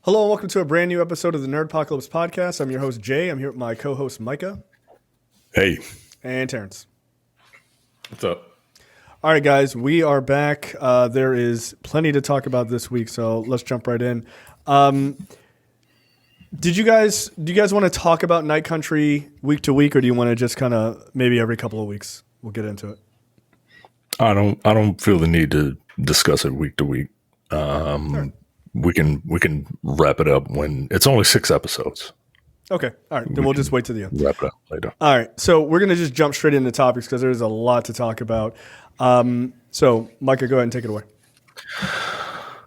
Hello and welcome to a brand new episode of the Nerdpocalypse Podcast. I'm your host, Jay. I'm here with my co-host, Micah. Hey. And Terrence. What's up? All right, guys, we are back. There is plenty to talk about this week, so let's jump right in. Do you guys want to talk about Night Country week to week, or do you want to just kind of maybe every couple of weeks? We'll get into it. I don't feel the need to discuss it week to week. Sure. We can wrap it up when it's only 6 episodes. Okay. All right. Then we'll just wait to the end. Wrap it up later. All right. So we're going to just jump straight into topics because there's a lot to talk about. So, Micah, go ahead and take it away.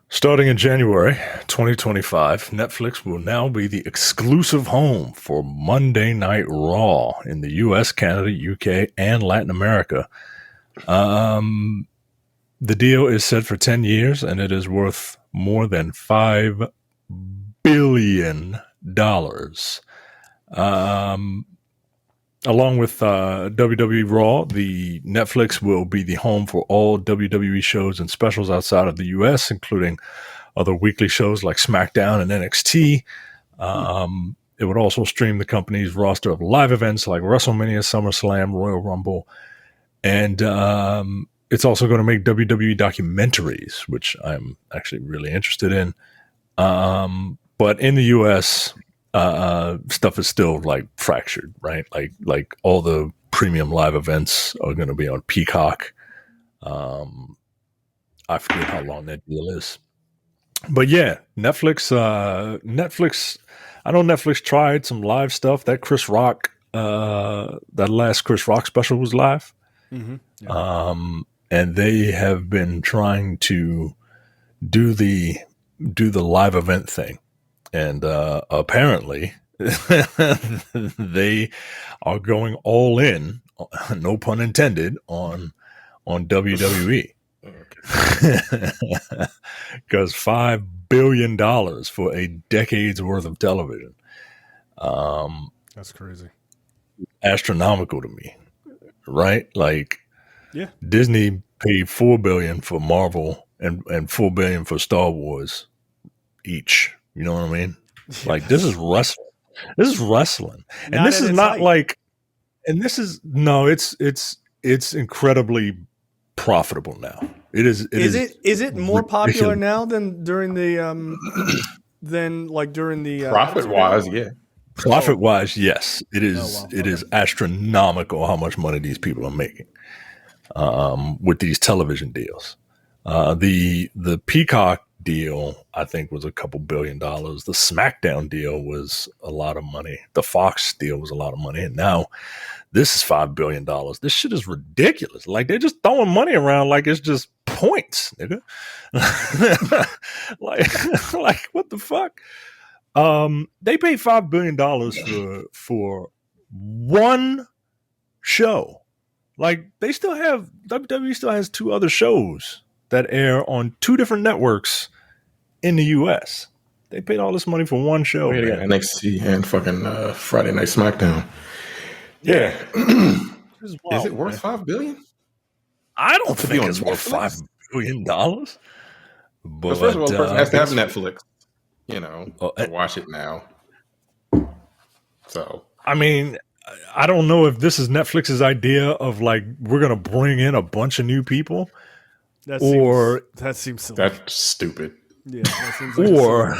Starting in January 2025, Netflix will now be the exclusive home for Monday Night Raw in the US, Canada, UK, and Latin America. The deal is set for 10 years, and it is worth more than $5 billion. Along with WWE Raw, the Netflix will be the home for all WWE shows and specials outside of the U.S., including other weekly shows like SmackDown and NXT. It would also stream the company's roster of live events like WrestleMania, SummerSlam, Royal Rumble, and it's also going to make WWE documentaries, which I'm actually really interested in. But in the U.S., stuff is still like fractured, right? Like all the premium live events are going to be on Peacock. I forget how long that deal is, but yeah, Netflix. I know Netflix tried some live stuff. That Chris Rock, that last Chris Rock special was live. Mm-hmm. Yeah. And they have been trying to do the live event thing. And apparently they are going all in, no pun intended, on WWE. Because $5 billion for a decade's worth of television. That's crazy. Astronomical to me, right? Like, yeah, Disney paid $4 billion for Marvel and $4 billion for Star Wars each. You know what I mean? Yeah. Like, this is wrestling. This is wrestling. And this is not like, and this is, no, it's incredibly profitable now. It is. Is it more popular now than during the, during the profit wise? Yeah. Profit wise, yes. It is. Oh, wow. It is astronomical how much money these people are making with these television deals. The Peacock deal, I think, was a couple $2 billion. The SmackDown deal was a lot of money. The Fox deal was a lot of money. And now this is $5 billion. This shit is ridiculous. Like, they're just throwing money around like it's just points, nigga. like what the fuck? They pay $5 billion for one show. Like, WWE still has 2 other shows that air on 2 different networks in the U.S. They paid all this money for one show. Yeah, NXT and fucking Friday Night SmackDown. Yeah. Is it worth $5 billion? I don't think it's worth $5 billion. But first of all, the person has to have Netflix, to watch it now. So, I mean, I don't know if this is Netflix's idea of like, we're going to bring in a bunch of new people. That seems silly. That's stupid. Yeah, that seems like or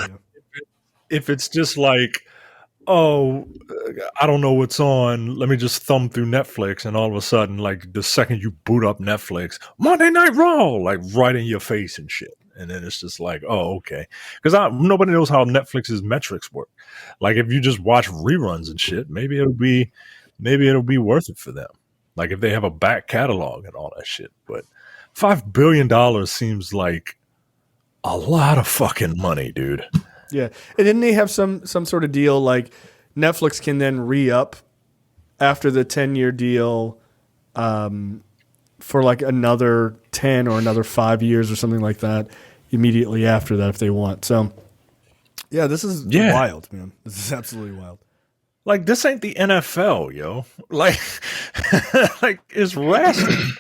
if it's just like, oh, I don't know what's on, let me just thumb through Netflix, and all of a sudden, like, the second you boot up Netflix, Monday Night Raw, like, right in your face and shit. And then it's just like, oh, okay. Because nobody knows how Netflix's metrics work. Like, if you just watch reruns and shit, maybe it'll be worth it for them. Like, if they have a back catalog and all that shit. But $5 billion seems like a lot of fucking money, dude. Yeah. And then they have some sort of deal like Netflix can then re-up after the 10-year deal for like another 10 or another 5 years or something like that immediately after that if they want. So, yeah, this is wild, man. This is absolutely wild. Like, this ain't the NFL, yo. Like it's wrestling.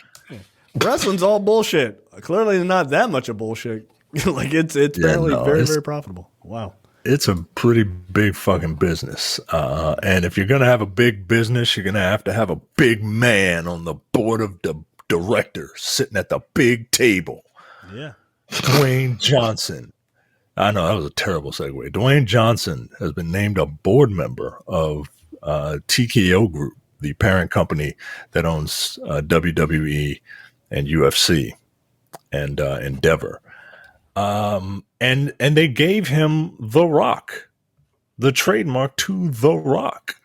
Wrestling's all bullshit. Clearly not that much of bullshit. Like, it's apparently very, very profitable. Wow. it's a pretty big fucking business. And if you're going to have a big business, you're going to have a big man on the board of the directors sitting at the big table. Yeah. Dwayne Johnson. I know that was a terrible segue. Dwayne Johnson has been named a board member of TKO Group, the parent company that owns WWE and UFC and Endeavor. And they gave him The Rock, the trademark to The Rock.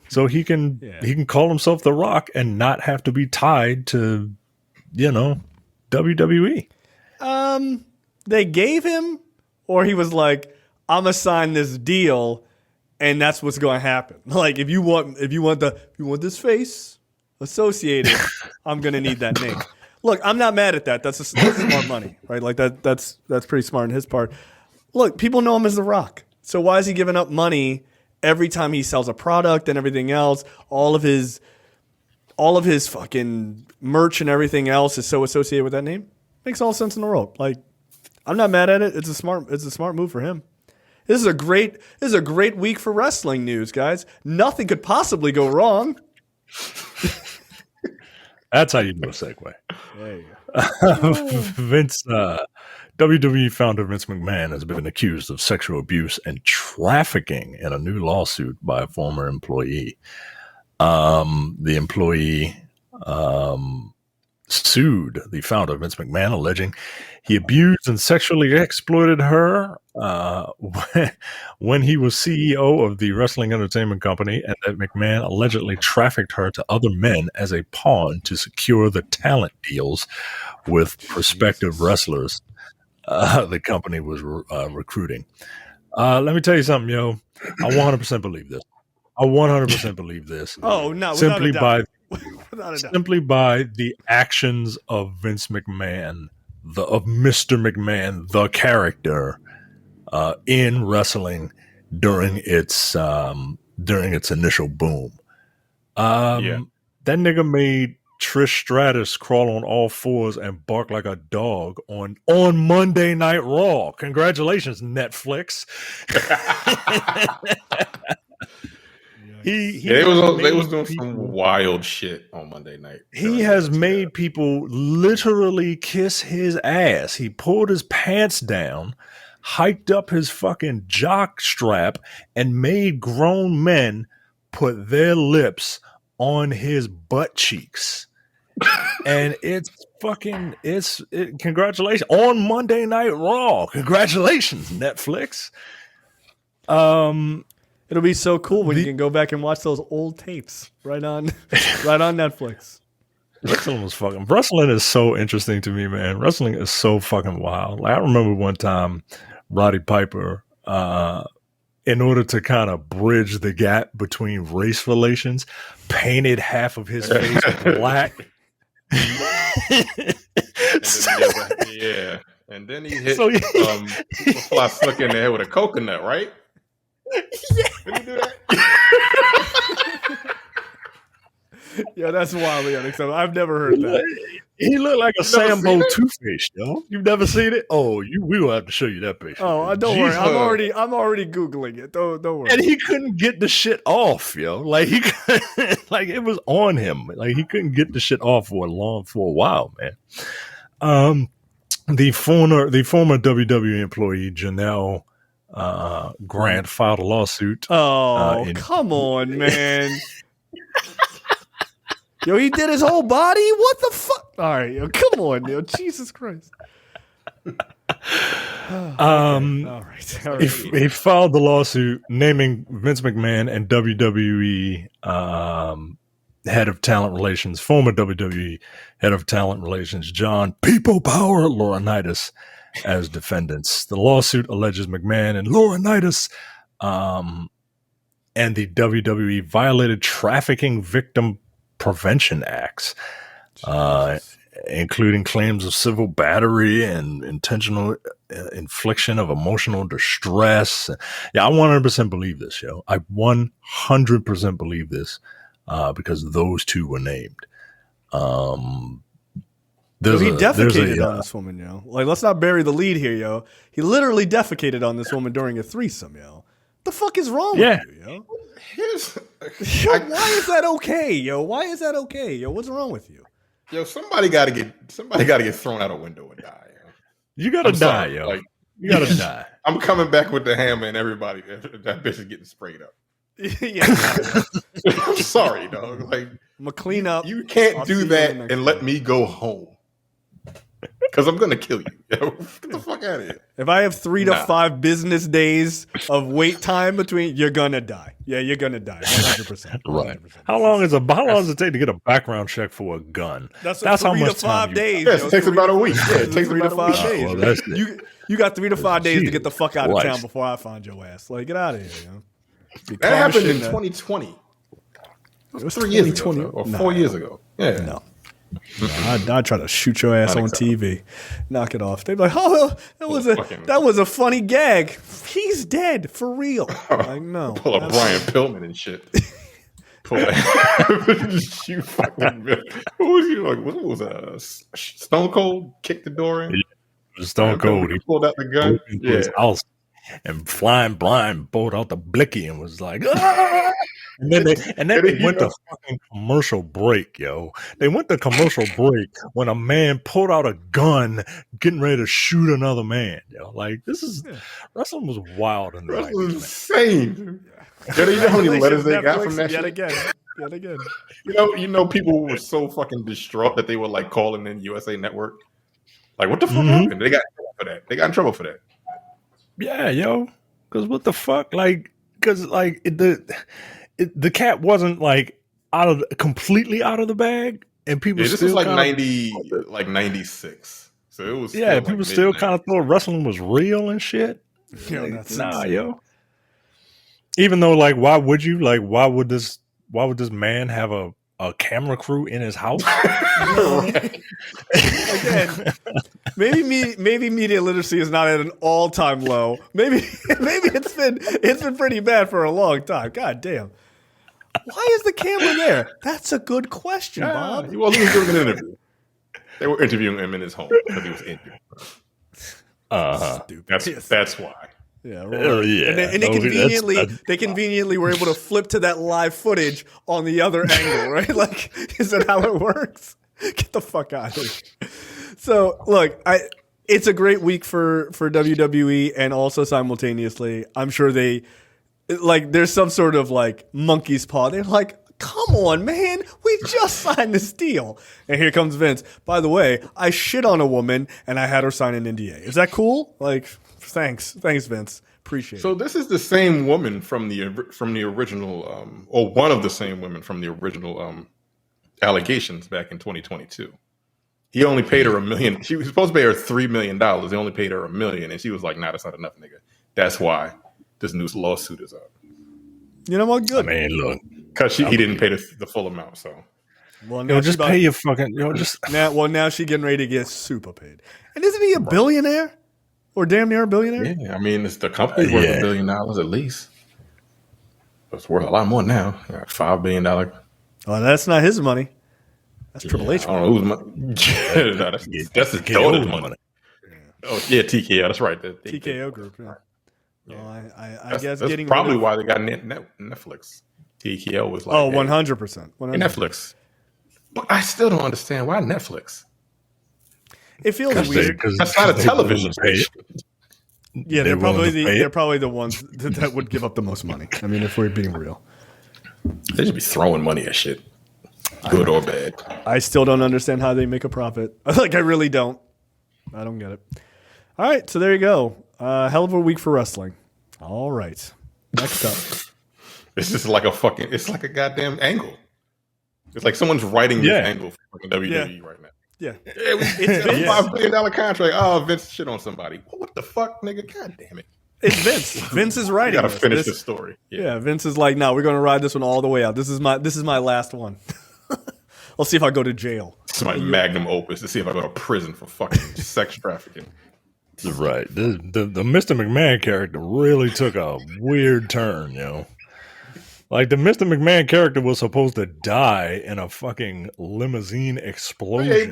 So he can call himself The Rock and not have to be tied to, WWE. They gave him, or he was like, I'm gonna sign this deal and that's what's going to happen. Like if you want this face associated, I'm going to need that name. Look, I'm not mad at that. That's smart money, right? Like that's pretty smart on his part. Look, people know him as The Rock. So why is he giving up money every time he sells a product and everything else? All of his fucking merch and everything else is so associated with that name. Makes all sense in the world. Like, I'm not mad at it. It's a smart move for him. This is a great week for wrestling news, guys. Nothing could possibly go wrong. That's how you do a segue. There you go. WWE founder Vince McMahon has been accused of sexual abuse and trafficking in a new lawsuit by a former employee. The employee sued the founder, Vince McMahon, alleging he abused and sexually exploited her when he was CEO of the wrestling entertainment company, and that McMahon allegedly trafficked her to other men as a pawn to secure the talent deals with prospective wrestlers the company was recruiting. Let me tell you something, yo. I 100% believe this. I 100% believe this. Oh, no. Simply by the actions of Vince McMahon, of Mr. McMahon, the character, in wrestling during its initial boom. That nigga made Trish Stratus crawl on all fours and bark like a dog on Monday Night Raw. Congratulations, Netflix. They was doing some wild shit on Monday night. He has made people literally kiss his ass. He pulled his pants down, hiked up his fucking jock strap, and made grown men put their lips on his butt cheeks. And congratulations on Monday Night Raw. Congratulations, Netflix. It'll be so cool when you can go back and watch those old tapes right on Netflix. Wrestling is so interesting to me, man. Wrestling is so fucking wild. Like, I remember one time Roddy Piper, in order to kind of bridge the gap between race relations, painted half of his face black. And then he hit Fly Slick in the head with a coconut, right? Yeah. Did he do that? Yeah, that's wildly unacceptable. I've never heard that. He looked like a Sambo Two-Face, yo. You've never seen it? Oh, we will have to show you that picture. Oh, don't worry. I'm already Googling it. Don't worry. And he couldn't get the shit off, yo. Like it was on him. Like he couldn't get the shit off for a while, man. The former WWE employee Janelle Grant filed a lawsuit. Oh, come on, man. Yo, he did his whole body? What the fuck? All right, yo, come on, yo. Jesus Christ. All right. He filed the lawsuit naming Vince McMahon and WWE head of talent relations, former WWE head of talent relations, John People Power Laurinaitis, as defendants. The lawsuit alleges McMahon and Laurinaitis and the WWE violated trafficking victim prevention acts, including claims of civil battery and intentional infliction of emotional distress. Yeah, I 100% believe this, yo. I 100% believe this because those two were named. He defecated on this woman, yo. Like, let's not bury the lead here, yo. He literally defecated on this woman during a threesome, yo. The fuck is wrong with you, yo? Why is that okay, yo? Why is that okay, yo? What's wrong with you? Yo, somebody gotta get thrown out a window and die, yo. You gotta die, yo. Like, you gotta die. I'm coming back with the hammer and everybody. That bitch is getting sprayed up. Yeah. I'm sorry, dog. Like, I'm gonna clean up. You can't do that and let me go home. Because I'm gonna kill you. Yo, get the fuck out of here. If I have 3 to 5 business days of wait time between, you're gonna die. Yeah, you're gonna die. 100%. Right. How long does it take to get a background check for a gun? That's how much 3 to 5 days. Yes, it takes about a week. Yeah, it takes 3 to 5 days. Oh, well, you got 3 to 5 days to get the fuck out of town before I find your ass. Like, get out of here, yo. That happened in 2020. It was 3 years ago, or 4 years ago. Yeah. No, I'd try to shoot your ass on TV. Knock it off. They'd be like, oh, that was a funny gag. He's dead, for real. Like, no. Pull up Brian Pillman and shit. Pull that. You fucking... Who was you? Like, what was Stone Cold kicked the door in? Yeah, Stone Cold. He pulled out the gun. Yeah. His house. And flying blind pulled out the blicky and was like, ah! and then they went to fucking commercial break, yo. They went to commercial break when a man pulled out a gun, getting ready to shoot another man, yo. Like, wrestling was wild in the wrestling was insane. Yeah, you know how many letters they got from that yet shit? Yet again. You know, people were so fucking distraught that they were like calling in USA Network. Like, what the fuck happened? They got in trouble for that. They got in trouble for that. Yeah, yo, because what the fuck, like, because like the cat wasn't like completely out of the bag, and people. Yeah, this was like 96, so it was. Yeah, people still kind of thought wrestling was real and shit. Yo, like, nah, yo. Even though, like, why would you? Like, why would this man have a camera crew in his house? Again, maybe media literacy is not at an all-time low. Maybe it's been pretty bad for a long time. God damn. Why is the camera there? That's a good question, Bob. He wasn't doing an interview. They were interviewing him in his home because he was injured. Stupid. That's why. Yeah, right. And they conveniently were able to flip to that live footage on the other angle, right? Like, is that how it works? Get the fuck out of here. So, look, it's a great week for WWE, and also simultaneously, I'm sure there's some sort of like monkey's paw. They're like, come on, man, we just signed this deal. And here comes Vince. By the way, I shit on a woman and I had her sign an NDA. Is that cool? Like, thanks, Vince. Appreciate it. So this is the same woman from the original, or one of the same women from the original allegations back in 2022. He only paid her $1 million. She was supposed to pay her $3 million. They only paid her $1 million, and she was like, "Nah, that's not enough, nigga." That's why this new lawsuit is up. You know what? Good. I mean, look, because he didn't pay the full amount. So, well, now just pay your fucking. Now she's getting ready to get super paid. And isn't he a billionaire, or damn near a billionaire? Yeah, I mean, the company's worth $1 billion at least. It's worth a lot more now. $5 billion. Oh, that's not his money. That's Triple H. I don't know whose money. No, that's his daughter's money. Oh yeah, TKO. That's right. The TKO Group. Yeah. Well, I guess that's probably why they got Netflix. TKO was like, 100%. Netflix. But I still don't understand why Netflix. It feels weird. That's not a television station. Yeah, they're probably the ones that would give up the most money. I mean, if we're being real, they should be throwing money at shit, good or bad. I still don't understand how they make a profit. Like, I really don't. I don't get it. All right, so there you go. Hell of a week for wrestling. All right, next up. It's just like it's like a goddamn angle. It's like someone's writing this angle for WWE right now. Yeah. It's a $5 billion contract. Oh, Vince shit on somebody. What the fuck, nigga? God damn it. It's Vince. Vince is writing. You gotta finish the story. Yeah, Vince is like, no, we're gonna ride this one all the way out. This is my last one. I'll see if I go to jail. It's my magnum opus to see if I go to prison for fucking sex trafficking. Right. The Mr. McMahon character really took a weird turn, you know. Like, the Mr. McMahon character was supposed to die in a fucking limousine explosion.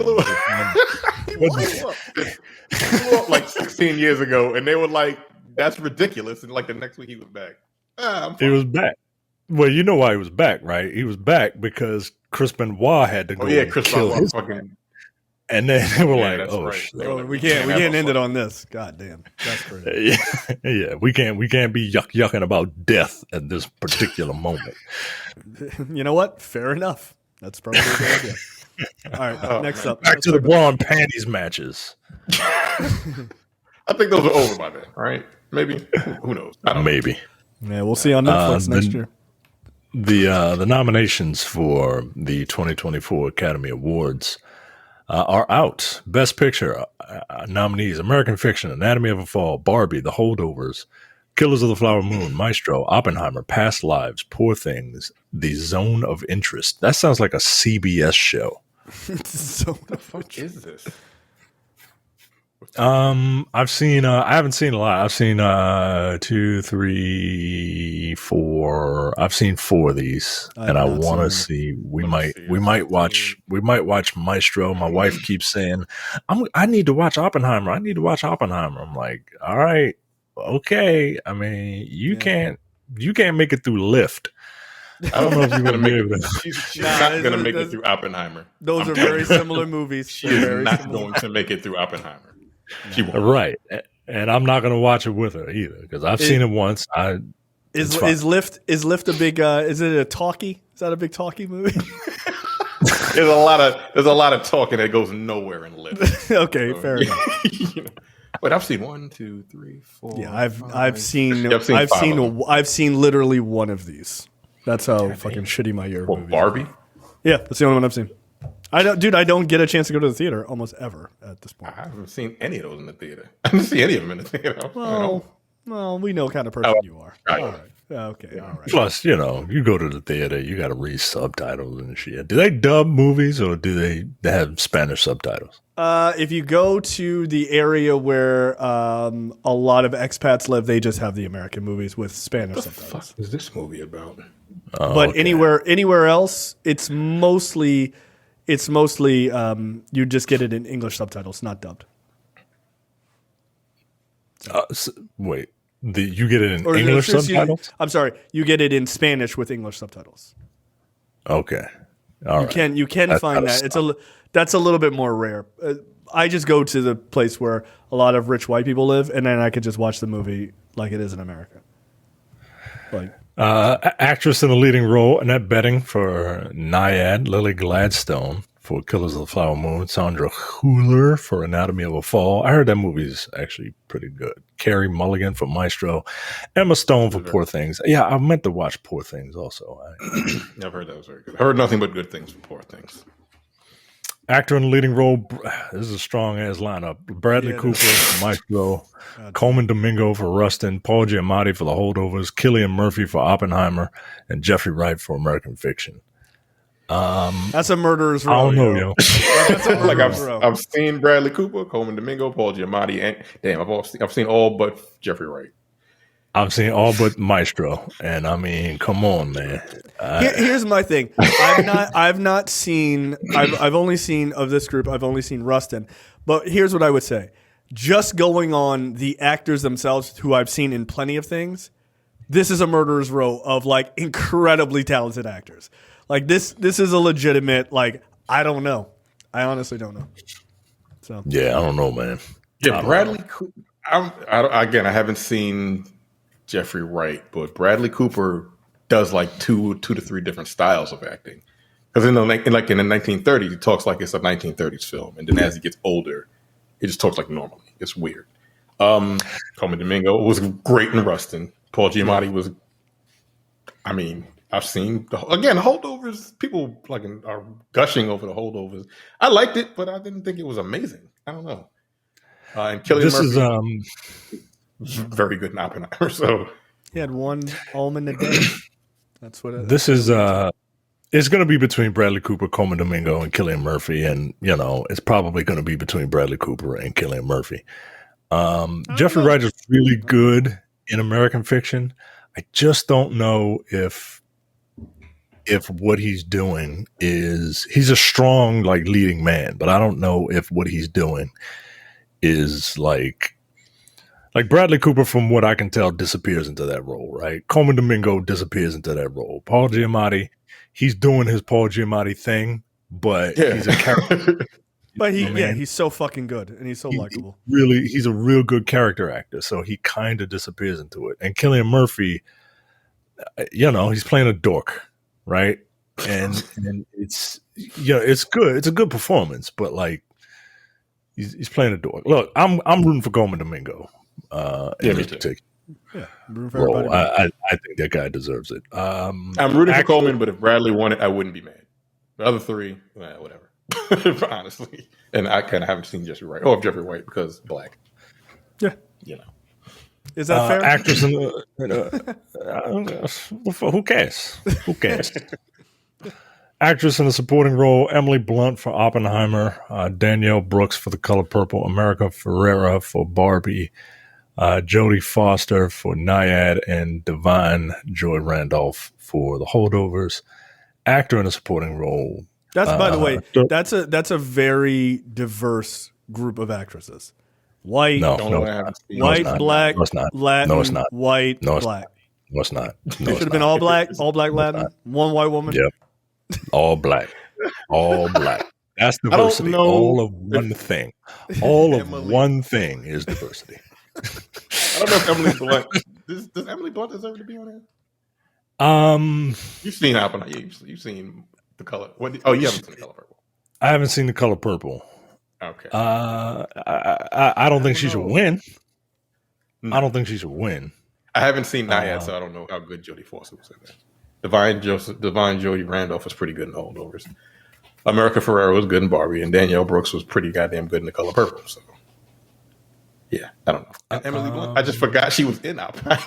He blew up like 16 years ago, and they were like, "That's ridiculous." And like the next week, he was back. He was back. Well, you know why he was back, right? He was back because Chris Benoit had to go and kill his fucking. And then they were like, "Oh, right. shit. Oh, we can't end it on this." God damn, that's crazy. Yeah, we can't be yucking about death at this particular moment. You know what? Fair enough. That's probably a good idea. All right, next up. Back to the bra and panties matches. I think those are over by then, right? Maybe. Who knows? Maybe. Yeah, we'll see on Netflix next year. The nominations for the 2024 Academy Awards are out. Best Picture nominees: American Fiction, Anatomy of a Fall, Barbie, The Holdovers, Killers of the Flower Moon, Maestro, Oppenheimer, Past Lives, Poor Things, The Zone of Interest. That sounds like a CBS show. So the fuck is this? I've seen. I haven't seen a lot. I've seen 2, 3, 4. I've seen 4 of these, and I want to see. We might watch Maestro. My wife keeps saying, "I need to watch Oppenheimer. I need to watch Oppenheimer." I'm like, all right, okay. I mean, you can't make it through Lyft. I don't know if you're going to make it. She's not going to make it through Oppenheimer. Those are very similar movies. She is not going to make it through Oppenheimer. She won't. Right, and I'm not going to watch it with her either because I've seen it once. Is Lyft a big? Is it a talkie? Is that a big talkie movie? There's a lot of talking that goes nowhere in Lyft. Okay, fair enough. But I've seen 1, 2, 3, 4. Yeah, I've seen literally one of these. That's how fucking shitty my year. What, Barbie? Yeah, that's the only one I've seen. I don't get a chance to go to the theater almost ever at this point. I haven't seen any of those in the theater. I didn't see any of them in the theater. Well, we know what kind of person you are. All right. Okay. All right. Plus, you go to the theater, you got to read subtitles and shit. Do they dub movies or do they have Spanish subtitles? If you go to the area where a lot of expats live, they just have the American movies with Spanish subtitles. What the fuck is this movie about? But okay. anywhere else, it's mostly you just get it in English subtitles, not dubbed. Wait, you get it in English subtitles? I'm sorry, you get it in Spanish with English subtitles. Okay, all right. You can find that. That's a little bit more rare. I just go to the place where a lot of rich white people live, and then I could just watch the movie like it is in America. Actress in the leading role, Annette Bening for Naiad, Lily Gladstone for Killers of the Flower Moon, Sandra Hüller for Anatomy of a Fall. I heard that movie's actually pretty good. Carey Mulligan for Maestro, Emma Stone for Poor Things. Yeah, I meant to watch Poor Things also. I've heard that was very good. I heard nothing but good things for Poor Things. Actor in the leading role, this is a strong-ass lineup. Bradley Cooper for Maestro, Coleman Domingo for Rustin, Paul Giamatti for The Holdovers, Cillian Murphy for Oppenheimer, and Jeffrey Wright for American Fiction. That's a murderer's row. I don't know, yo. That's a murderer's row. I've seen Bradley Cooper, Coleman Domingo, Paul Giamatti, and I've seen all but Jeffrey Wright. I've seen all but Maestro, and I mean, come on, man. Here's my thing. I've only seen of this group. I've only seen Rustin, but here's what I would say. Just going on the actors themselves, who I've seen in plenty of things, this is a murderer's row of like incredibly talented actors. Like this is a legitimate. Like I don't know. I honestly don't know. So yeah, I don't know, man. Yeah, Bradley Cooper. I haven't seen Jeffrey Wright, but Bradley Cooper does like two to three different styles of acting. Because in the 1930s, he talks like it's a 1930s film, and then as he gets older, he just talks like normally. It's weird. Coleman Domingo was great in Rustin. Paul Giamatti was. I mean, I've seen Holdovers. People are gushing over the Holdovers. I liked it, but I didn't think it was amazing. I don't know. And Cillian Murphy is very good in Oppenheimer. So he had one almond a day. That's what this is. It's going to be between Bradley Cooper, Coleman Domingo, and Cillian Murphy, and it's probably going to be between Bradley Cooper and Cillian Murphy. Jeffrey Wright is really good in American Fiction. I just don't know if if what he's doing is he's a strong like leading man, but I don't know if what he's doing is like Bradley Cooper, from what I can tell, disappears into that role, right? Coleman Domingo disappears into that role. Paul Giamatti, he's doing his Paul Giamatti thing, but he's a character. But he's so fucking good and he's so likable. He's a real good character actor, so he kind of disappears into it. And Cillian Murphy, he's playing a dork, right? And it's it's good. It's a good performance, but like he's playing a dork. Look, I'm rooting for Coleman Domingo. In this particular role. I think that guy deserves it. I'm rooting for Coleman, but if Bradley won it, I wouldn't be mad. The other three, whatever. Honestly, and I kind of haven't seen Jeffrey Wright. Oh, Jeffrey Wright because black. Yeah, is that fair? Actress in who cares? Who cares? Actress in a supporting role: Emily Blunt for Oppenheimer, Danielle Brooks for The Color Purple, America Ferrera for Barbie, Jodie Foster for Nyad, and Divine Joy Randolph for The Holdovers. Actor in a supporting role. That's by the way, that's a very diverse group of actresses. White, white, black, Latin, white, black. No, it's not. It should have been all black, Latin, one white woman. Yep, all black. That's diversity. All of one thing. All of one thing is diversity. I don't know if Emily Blunt does Emily Blunt deserve to be on here? You've seen Oppenheimer. You've seen The Color. You haven't seen The Color Purple. I haven't seen The Color Purple. Okay. I don't think she should win. No. I don't think she should win. I haven't seen that yet, so I don't know how good Jodie Foster was in that. Divine Jodie Randolph was pretty good in The Holdovers. America Ferrera was good in Barbie, and Danielle Brooks was pretty goddamn good in The Color Purple. So, yeah, I don't know. And Emily Blunt, I just forgot she was in Oppenheimer.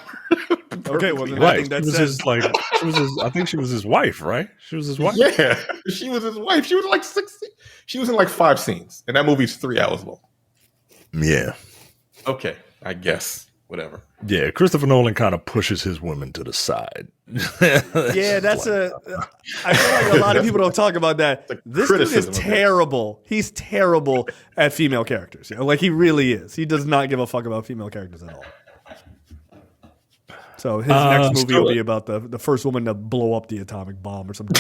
Okay, well, right. I think she was his wife, right? She was his wife. Yeah, she was his wife. She was like 60. She was in like 5 scenes, and that movie's 3 hours long. Yeah. Okay, I guess. Whatever. Yeah, Christopher Nolan kind of pushes his women to the side. Yeah, I feel like a lot of people don't talk about that. This dude is terrible. He's terrible at female characters. Like he really is. He does not give a fuck about female characters at all. So his next movie will be about the first woman to blow up the atomic bomb or something.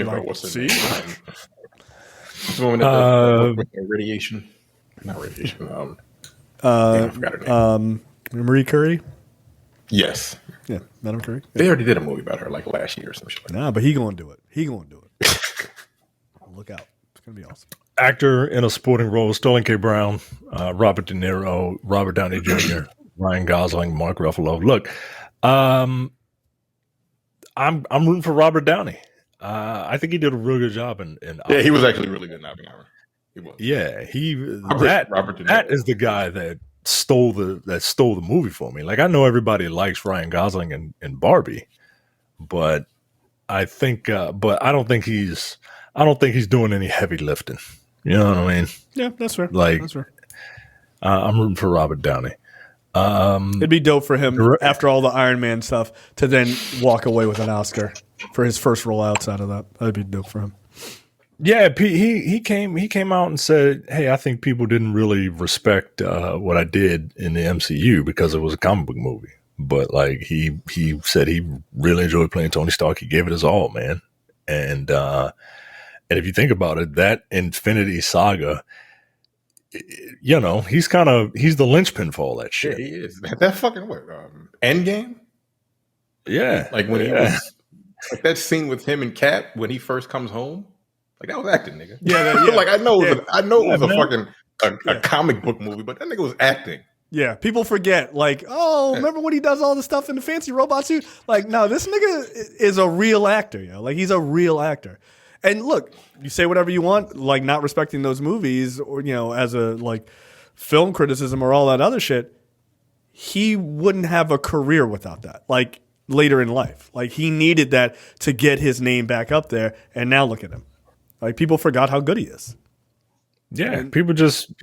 Like, what's the name? This woman that radiation. Not radiation. I forgot her name. Marie Curie? Yes. Yeah, Madame Curie. They already did a movie about her like last year or some shit like that. Nah, but he gonna do it. Look out. It's gonna be awesome. Actor in a supporting role: Sterling K. Brown, Robert De Niro, Robert Downey Jr., Ryan Gosling, Mark Ruffalo. Look, I'm rooting for Robert Downey. I think he did a really good job in yeah, he was actually really good in Oppenheimer. He was. Yeah, that is the guy that stole the movie for me. Like I know everybody likes Ryan Gosling and Barbie, but I think but I don't think he's doing any heavy lifting. You know what I mean? Yeah, that's fair. That's fair. I'm rooting for Robert Downey. It'd be dope for him after all the Iron Man stuff to then walk away with an Oscar for his first role outside of that. That'd be dope for him. Yeah, he came out and said, "Hey, I think people didn't really respect what I did in the MCU because it was a comic book movie." But like he said, he really enjoyed playing Tony Stark. He gave it his all, man. And if you think about it, that Infinity Saga, he's the linchpin for all that shit. Yeah, he is. That fucking work. Endgame. Yeah, like when he was like that scene with him and Cap when he first comes home. Like that was acting, nigga. Yeah. Like I know it was a fucking a comic book movie, but that nigga was acting. Yeah, people forget. Like, remember when he does all the stuff in the fancy robot suit? Like, no, this nigga is a real actor. Like he's a real actor. And look, you say whatever you want, like not respecting those movies, or as a like film criticism or all that other shit. He wouldn't have a career without that. Like later in life, like he needed that to get his name back up there. And now look at him. Like people forgot how good he is. Yeah, people just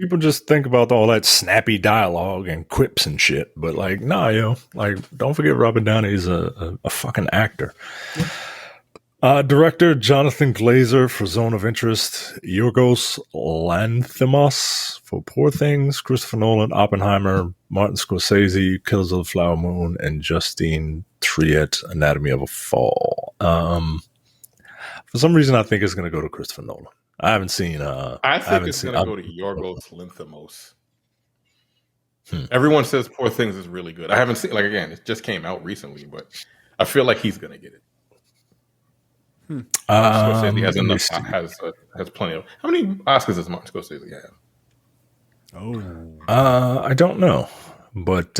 think about all that snappy dialogue and quips and shit, but like, nah, like don't forget Robert Downey is a fucking actor. Director Jonathan Glazer for Zone of Interest, Yorgos Lanthimos for Poor Things, Christopher Nolan, Oppenheimer, Martin Scorsese, Killers of the Flower Moon, and Justine Triet, Anatomy of a Fall. For some reason, I think it's going to go to Christopher Nolan. I haven't seen. I think it's going to go to Yorgos Lanthimos. Everyone says Poor Things is really good. I haven't seen, like, again, it just came out recently, but I feel like he's going to get it. Scorsese has enough, has plenty of. How many Oscars does Martin Scorsese have? I don't know, but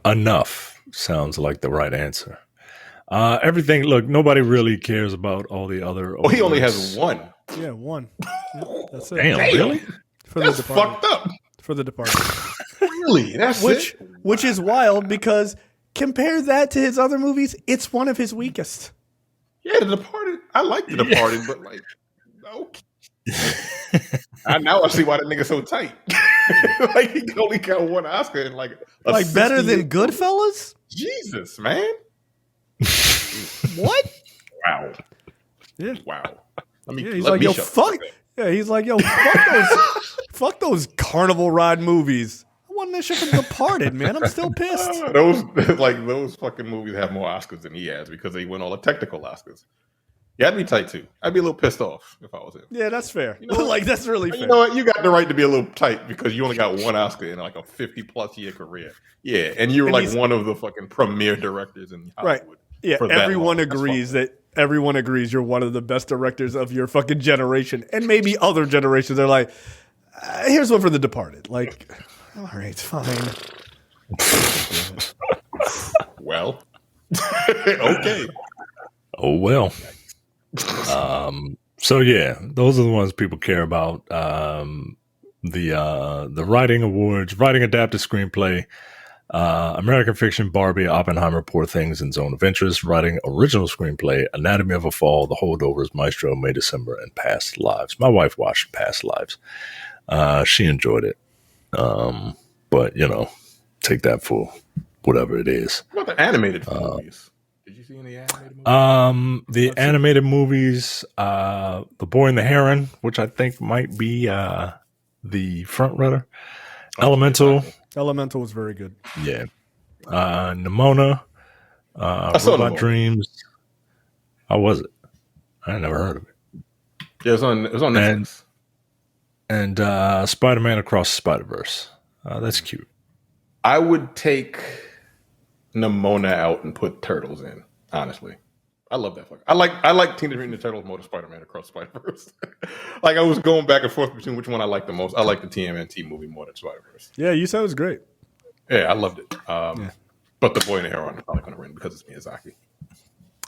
enough sounds like the right answer. Everything. Look, nobody really cares about all the other. Oh, he only has one. Yeah, one. Yeah, that's it. Damn, really? That's fucked up. For The Departed. Really? That's which is wild because compare that to his other movies, it's one of his weakest. Yeah, The Departed. I like The Departed, but like, okay. Now I see why that nigga's so tight. Like he only got one Oscar in like better than Goodfellas? Jesus, man. What? Wow. Yeah. Wow. He's like, yo, fuck. Yeah, he's like, yo, fuck those carnival ride movies. I won this shit from Departed, man. I'm still pissed. Those fucking movies have more Oscars than he has because they win all the technical Oscars. Yeah, I'd be tight too. I'd be a little pissed off if I was him. Yeah, that's fair. You know, like that's really fair. You know what? You got the right to be a little tight because you only got one Oscar in like a 50+ year career. Yeah, and you were like one of the fucking premier directors in Hollywood. Right. Yeah, everyone agrees everyone agrees you're one of the best directors of your fucking generation, and maybe other generations are like, here's one for The Departed. Like, all right, fine. Well, okay. Oh well. So yeah, those are the ones people care about. The writing awards, writing adapted screenplay, American Fiction, Barbie, Oppenheimer, Poor Things, and Zone of Interest. Writing original screenplay, Anatomy of a Fall, The Holdovers, Maestro, May December, and Past Lives. My wife watched Past Lives. She enjoyed it. But you know, take that for whatever it is. What about the animated movies? Did you see any animated movies? The animated movies, The Boy and the Heron, which I think might be the front runner. Elemental. Elemental was very good. Yeah. Nimona. Robot Dreams. How was it? I never heard of it. Yeah, it was on Netflix. And Spider-Man Across the Spider-Verse. That's cute. I would take Nimona out and put Turtles in, honestly. I love that. I like Teenage Mutant Ninja Turtles more than Spider-Man Across the Spider-Verse. Like I was going back and forth between which one I like the most. I like the TMNT movie more than Spider-Verse. Yeah, you said it was great. Yeah, I loved it. But The Boy and the Heron is probably going to win because it's Miyazaki.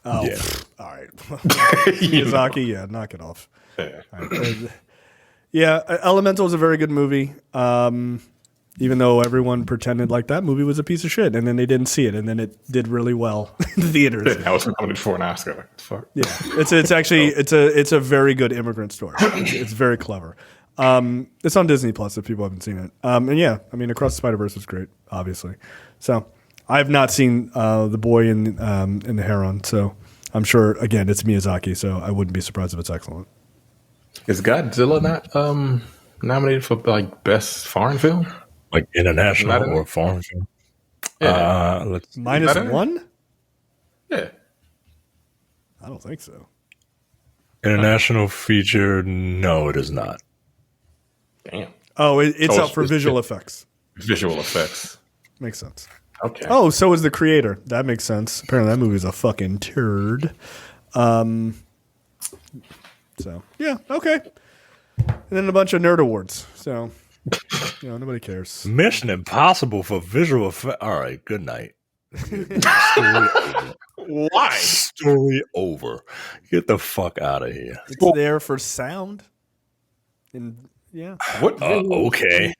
Oh, yeah. All right. Miyazaki, yeah, knock it off. Yeah. Right. Yeah, Elemental is a very good movie. Even though everyone pretended like that movie was a piece of shit, and then they didn't see it, and then it did really well in the theaters. I was nominated for an Oscar. Fuck. Yeah, it's actually it's a very good immigrant story. It's very clever. It's on Disney Plus if people haven't seen it. And yeah, I mean, Across the Spider-Verse was great, obviously. So I have not seen The Boy and the Heron, so I'm sure again it's Miyazaki, so I wouldn't be surprised if it's excellent. Is Godzilla not nominated for like best foreign film? Like international or foreign film? Yeah. -1? Yeah. I don't think so. International feature? No, it is not. Damn. Oh, it's up for visual effects. Visual effects. Makes sense. Okay. Oh, so is The Creator. That makes sense. Apparently that movie's a fucking turd. So, yeah, okay. And then a bunch of nerd awards. So, you know, nobody cares. Mission Impossible for visual effects. All right, good night. Why? Story over. Get the fuck out of here. It's there for sound. And yeah. What? Okay.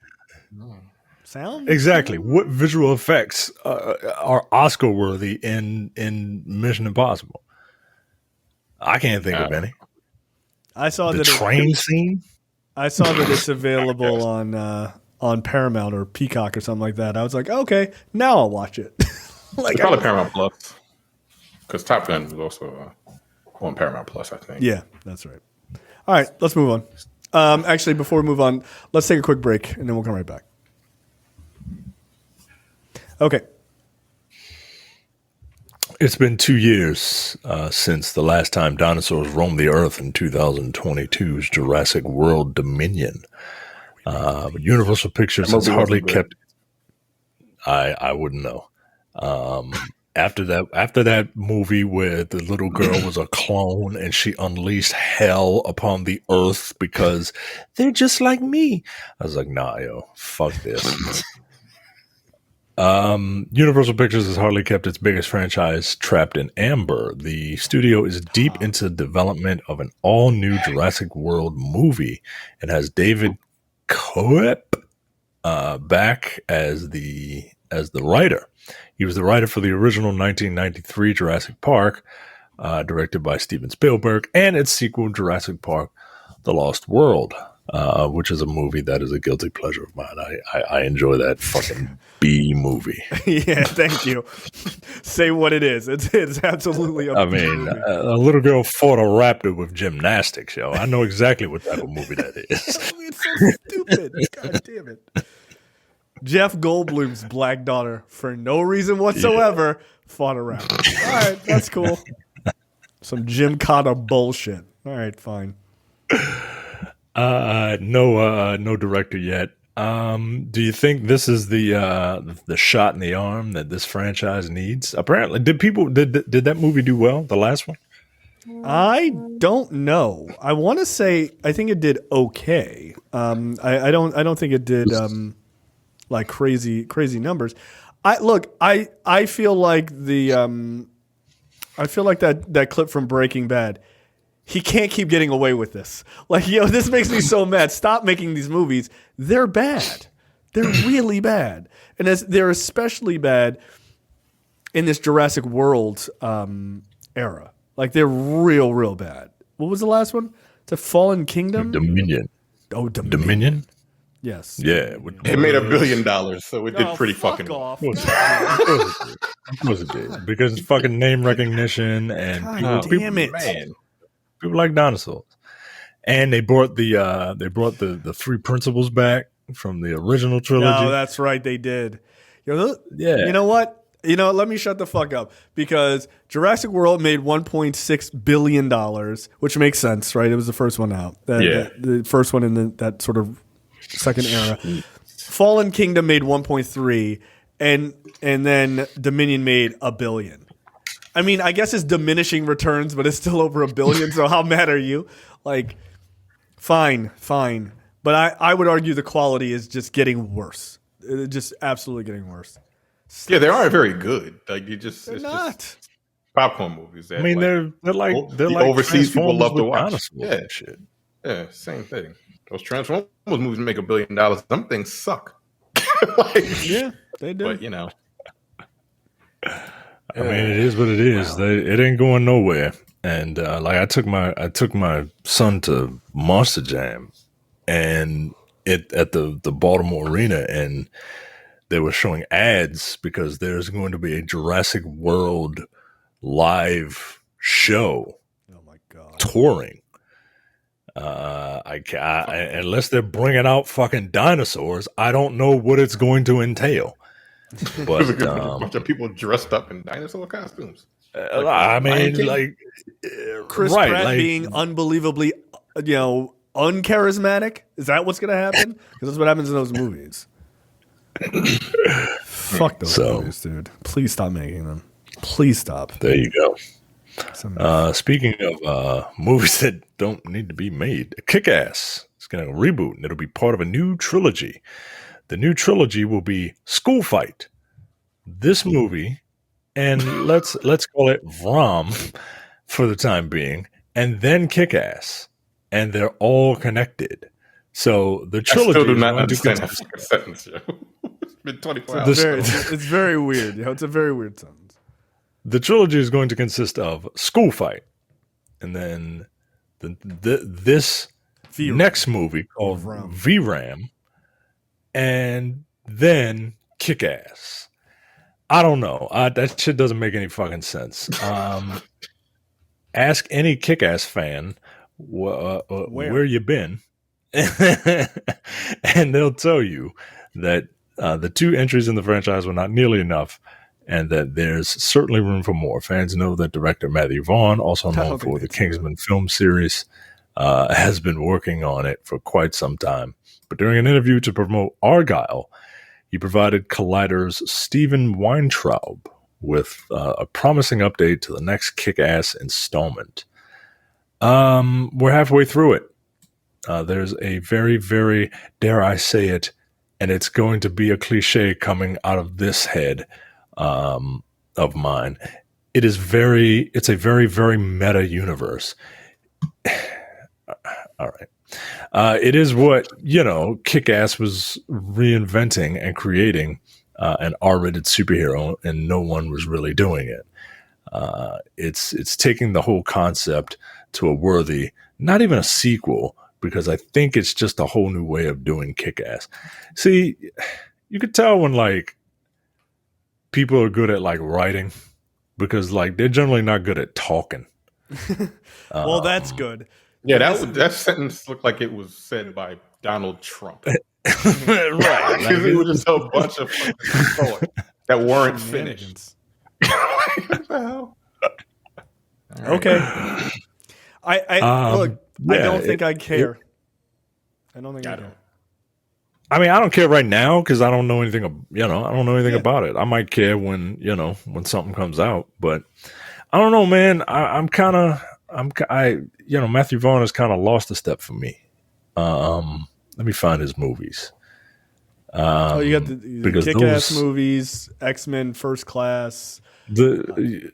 Sound? Exactly. What visual effects are Oscar worthy in Mission Impossible? I can't think of any. I saw the train scene. I saw that it's available on Paramount or Peacock or something like that. I was like, okay, now I'll watch it. Like it's probably Paramount Plus because Top Gun was also on Paramount Plus, I think. Yeah, that's right. All right, let's move on. Actually, before we move on, let's take a quick break, and then we'll come right back. Okay. It's been 2 years since the last time dinosaurs roamed the Earth in 2022's Jurassic World Dominion. But Universal Pictures has hardly kept. I wouldn't know. After that movie where the little girl was a clone and she unleashed hell upon the Earth because they're just like me, I was like, nah, yo, fuck this. Universal Pictures has hardly kept its biggest franchise trapped in amber. The studio is deep into development of an all-new Jurassic World movie and has David Koepp back as the writer. He was the writer for the original 1993 Jurassic Park, directed by Steven Spielberg, and its sequel, Jurassic Park: The Lost World, which is a movie that is a guilty pleasure of mine. I enjoy that fucking B movie. Yeah, thank you. Say what it is. It's absolutely a B movie. A little girl fought a raptor with gymnastics, yo. I know exactly what type of movie that is. It's so stupid. God damn it. Jeff Goldblum's black daughter, for no reason whatsoever, fought a raptor. All right, that's cool. Some Gymkhana bullshit. All right, fine. No director yet. Do you think this is the shot in the arm that this franchise needs? Apparently, did that movie do well? The last one? I don't know. I want to say I think it did okay. I don't think it did like crazy numbers. I feel like that clip from Breaking Bad. He can't keep getting away with this. Like, this makes me so mad. Stop making these movies. They're bad. They're really bad. And they're especially bad in this Jurassic World era. Like, they're real bad. What was the last one? It's a Fallen Kingdom? Dominion. Oh, Dominion? Yes. Yeah. It made $1 billion, so it did pretty fucking off. Of course it did. Because it's fucking name recognition and damn it. Man. People like dinosaurs, and they brought the three principals back from the original trilogy. No, that's right, they did. Yeah. You know what? Let me shut the fuck up because Jurassic World made $1.6 billion, which makes sense, right? It was the first one out. The first one in that sort of second era. Fallen Kingdom made 1.3, and then Dominion made $1 billion. I mean, I guess it's diminishing returns, but it's still over $1 billion. So how mad are you? Like, fine. But I would argue the quality is just getting worse. It's just absolutely getting worse. Yeah, they aren't very good. Like they're not. Just popcorn movies. I mean, they're like overseas people love to watch. Yeah, shit. Yeah, same thing. Those Transformers movies make $1 billion. Some things suck. Yeah, they do. But I mean, it is what it is. Wow. It ain't going nowhere. And I took my son to Monster Jam, and at the Baltimore Arena, and they were showing ads because there's going to be a Jurassic World live show. Oh my god! Touring. Unless they're bringing out fucking dinosaurs, I don't know what it's going to entail. But a bunch of people dressed up in dinosaur costumes. I mean, Chris Pratt being unbelievably, uncharismatic. Is that what's going to happen? Because that's what happens in those movies. Fuck those movies, dude. Please stop making them. Please stop. There you go. Speaking of movies that don't need to be made, Kick-Ass is going to reboot, and it'll be part of a new trilogy. The new trilogy will be School Fight, this movie, and let's call it Vom for the time being, and then Kick-Ass, and they're all connected. So the trilogy. I still do not understand that sentence. It's been 24 hours. It's very weird. It's a very weird sentence. The trilogy is going to consist of School Fight, and then this next movie called VRAM. And then Kick-Ass. I don't know. That shit doesn't make any fucking sense. ask any Kick-Ass fan where you been, and they'll tell you that the 2 entries in the franchise were not nearly enough, and that there's certainly room for more. Fans know that director Matthew Vaughn, also known for the Kingsman film series, has been working on it for quite some time. But during an interview to promote Argyle, he provided Collider's Stephen Weintraub with a promising update to the next Kick-Ass installment. We're halfway through it. There's a very, very, dare I say it, and it's going to be a cliche coming out of this head of mine. It's a very, very meta universe. All right. It is what, Kick-Ass was reinventing and creating an R-rated superhero, and no one was really doing it. It's taking the whole concept to a worthy, not even a sequel, because I think it's just a whole new way of doing Kick-Ass. See, you could tell when people are good at writing, because they're generally not good at talking. Well, that's good. Yeah, that sentence looked like it was said by Donald Trump. Right. Because it was just a bunch of thoughts that weren't finished. What the hell? Okay. I look. Yeah, I don't think I care. I don't think I care. I mean, I don't care right now because I don't know anything. I don't know anything about it. I might care when when something comes out, but I don't know, man. Matthew Vaughn has kind of lost a step for me. Let me find his movies. You got the Kick-Ass movies, X-Men First Class. The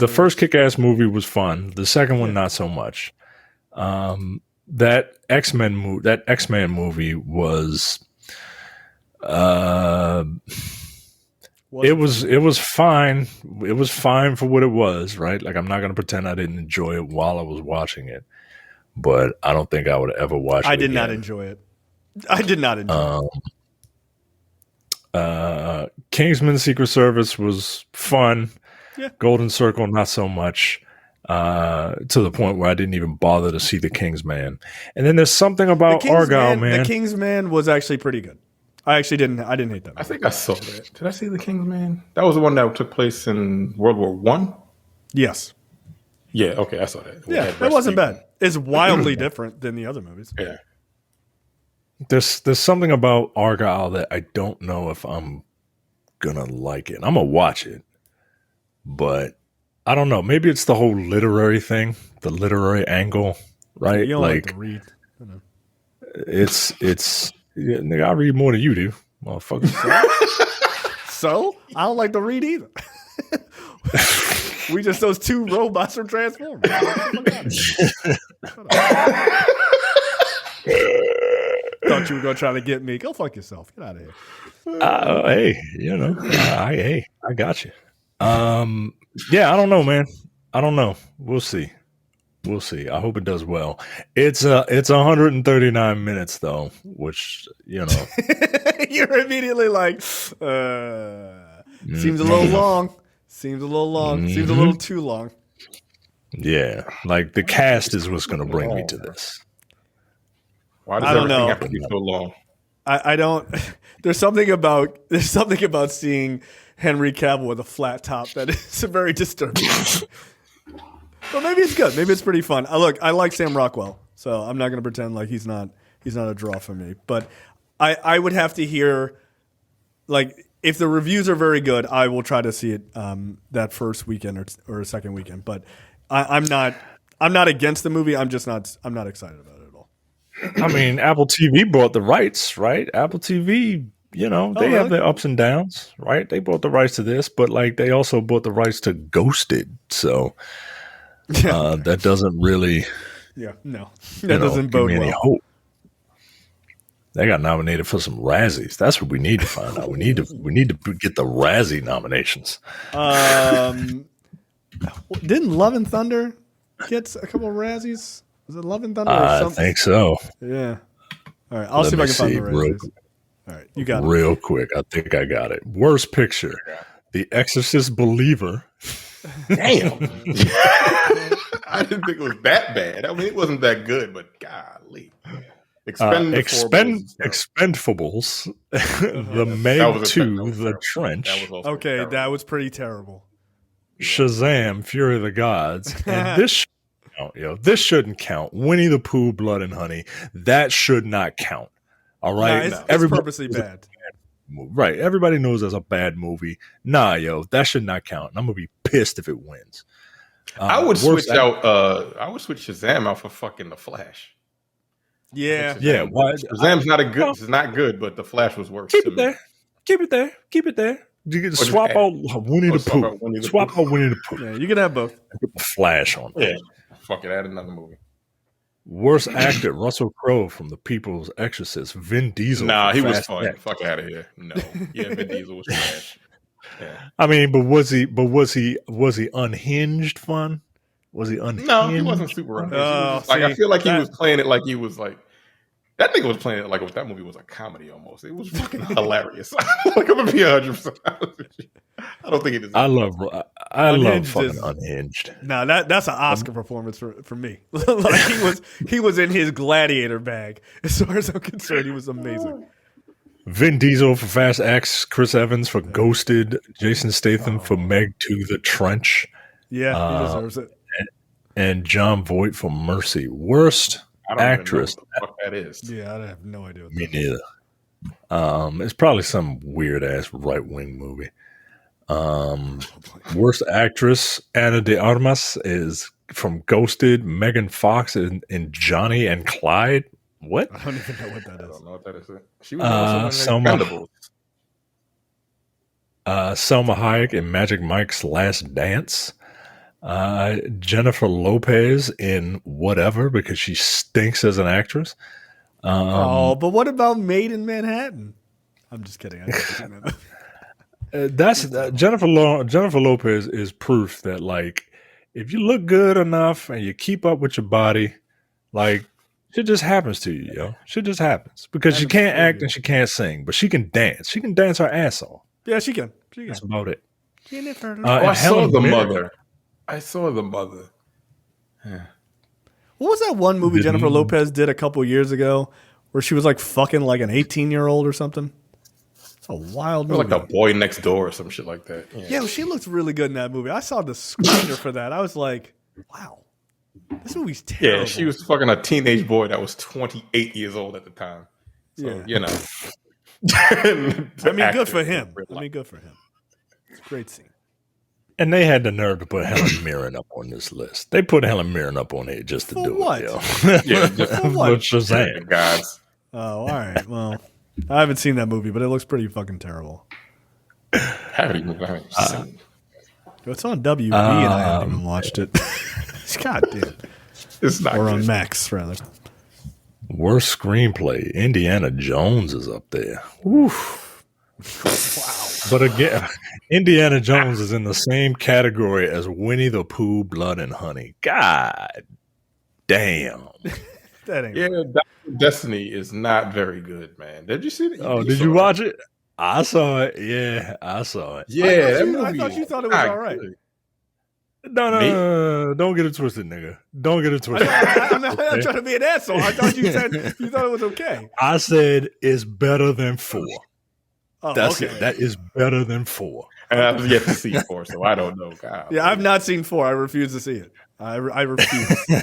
first Kick-Ass movie was fun. The second one, not so much. That X-Men movie was. It was fine. It was fine for what it was, right? I'm not going to pretend I didn't enjoy it while I was watching it, but I don't think I would ever watch it. I did not enjoy it. I did not enjoy it. Kingsman Secret Service was fun. Yeah. Golden Circle, not so much. To the point where I didn't even bother to see The Kingsman. And then there's something about Argyle, man. The Kingsman was actually pretty good. I didn't hate that movie. I think I saw that. Did I see The Kingsman? That was the one that took place in World War One? Yes. Yeah, okay, I saw that. Yeah, that wasn't bad. It's wildly different than the other movies. Yeah. There's something about Argyle that I don't know if I'm gonna like it. I'm gonna watch it, but I don't know. Maybe it's the whole literary thing, the literary angle, right? You don't like to read. It's nigga, I read more than you do, motherfucker. So I don't like to read either. We just those 2 robots from Transformers. Thought you were gonna try to get me. Go fuck yourself. Get out of here. Hey, I got you. Yeah, I don't know, man. I don't know. We'll see. I hope it does well. It's 139 minutes though, which you're immediately like, seems a little long. Seems a little too long. Yeah, the cast is what's going to bring me to this. Why does everything have to be so long? I don't. There's something about seeing Henry Cavill with a flat top that is very disturbing. But maybe it's good. Maybe it's pretty fun. I like Sam Rockwell, so I'm not going to pretend like he's not a draw for me. But I would have to hear, if the reviews are very good, I will try to see it that first weekend or second weekend. But I'm not against the movie. I'm not excited about it at all. I mean, Apple TV bought the rights, right? Apple TV, they have their ups and downs, right? They bought the rights to this, but they also bought the rights to Ghosted, so. That doesn't really, doesn't bode well. Any hope. They got nominated for some Razzies. That's what we need to find out. We need to get the Razzie nominations. Didn't Love and Thunder get a couple of Razzies? Was it Love and Thunder? Or something? I think so. Yeah. All right, I'll see if I can find the Razzies. All right, you got it. Real quick, I think I got it. Worst picture: The Exorcist Believer. Damn. I didn't think it was that bad. I mean, it wasn't that good, but golly. Expendables, The Meg 2, The Trench. Okay, that was pretty terrible. Shazam, Fury of the Gods. And this this shouldn't count. Winnie the Pooh, Blood and Honey. That should not count. All right? It's purposely bad. Right. Everybody knows that's a bad movie. Nah, that should not count. I'm going to be pissed if it wins. I would switch Shazam out for fucking The Flash. Yeah. Yeah. Why? Shazam's it's not good, but The Flash was worse. Keep it there. You can swap out Winnie the Pooh. Swap out Winnie the Pooh. Yeah, you can have both. Put the Flash on. Yeah. Fuck it, add another movie. Worst actor, Russell Crowe from The People's Exorcist. Vin Diesel. Nah, he was fun. Fuck out of here. No. Yeah, Vin Diesel was trash. Yeah. I mean, but was he unhinged fun? Was he unhinged? No, he wasn't super unhinged. I feel like he was playing it like he was like that nigga was playing it like if that movie was a comedy almost. It was fucking hilarious. Like I'm gonna be 100% honest with you. I don't think it is. I love fucking Unhinged. No, that's an Oscar performance for me. Like he was in his gladiator bag. As far as I'm concerned, he was amazing. Vin Diesel for Fast X, Chris Evans for Ghosted, Jason Statham for Meg 2, The Trench. Yeah, he deserves it. And John Voight for Mercy. Worst actress. Even know what the fuck that is. Yeah, I have no idea. Me neither. It's probably some weird ass right wing movie. Worst actress, Ana de Armas, is from Ghosted. Megan Fox in Johnny and Clyde. What? I don't even know what that is. I don't know what that is. She was also in Expendables. Selma Hayek in Magic Mike's Last Dance. Jennifer Lopez in Whatever because she stinks as an actress. But what about Made in Manhattan? I'm just kidding. That's Jennifer Lopez is proof that like if you look good enough and you keep up with your body, like shit just happens to you, yo. Shit just happens because she can't act and she can't sing, but she can dance. She can dance her ass off. Yeah, she can. That's about it. I saw The Mother. Yeah. What was that one movie Jennifer Lopez did a couple years ago where she was like fucking like an 18-year-old or something? It's a wild movie. Like The Boy Next Door or some shit like that. Yeah, she looked really good in that movie. I saw the screener for that. I was like, wow, this movie's terrible. Yeah, she was fucking a teenage boy that was 28 years old at the time. So, you know. I mean, good for him. It's a great scene. And they had the nerve to put Helen Mirren up on this list. They put Helen Mirren up on here just to do what? it. Yo. Yeah, just for what? Shazam. Guys. Oh, all right. Well, I haven't seen that movie, but it looks pretty fucking terrible. Haven't seen. It's on WB, and I haven't even watched it. God damn. It's not or good. On Max, rather. Worst screenplay. Indiana Jones is up there. Oof. Wow. But again, Indiana Jones is in the same category as Winnie the Pooh, Blood and Honey. God damn. That ain't Destiny is not very good, man. Did you see it? Oh, did you watch it? I saw it. Yeah, I saw it. Yeah, I thought you thought it was all right. No. Don't get it twisted, nigga. Don't get it twisted. I'm not trying to be an asshole. I thought you said you thought it was okay. I said it's better than 4. Oh, That's okay. it. That is better than 4. And I've yet to see 4, so I don't know. God. Yeah, I've not seen 4. I refuse to see it. I refuse.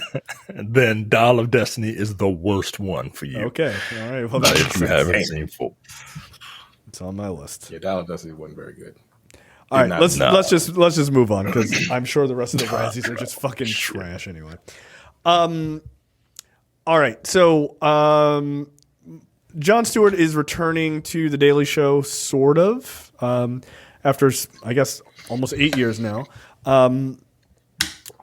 Then Dial of Destiny is the worst one for you. Okay. All right. Well, if you haven't seen 4. It's on my list. Yeah, Dial of Destiny wasn't very good. All right, let's just move on because I'm sure the rest of the Razzies are just fucking trash anyway. All right, so Jon Stewart is returning to the Daily Show, sort of, after I guess almost 8 years now.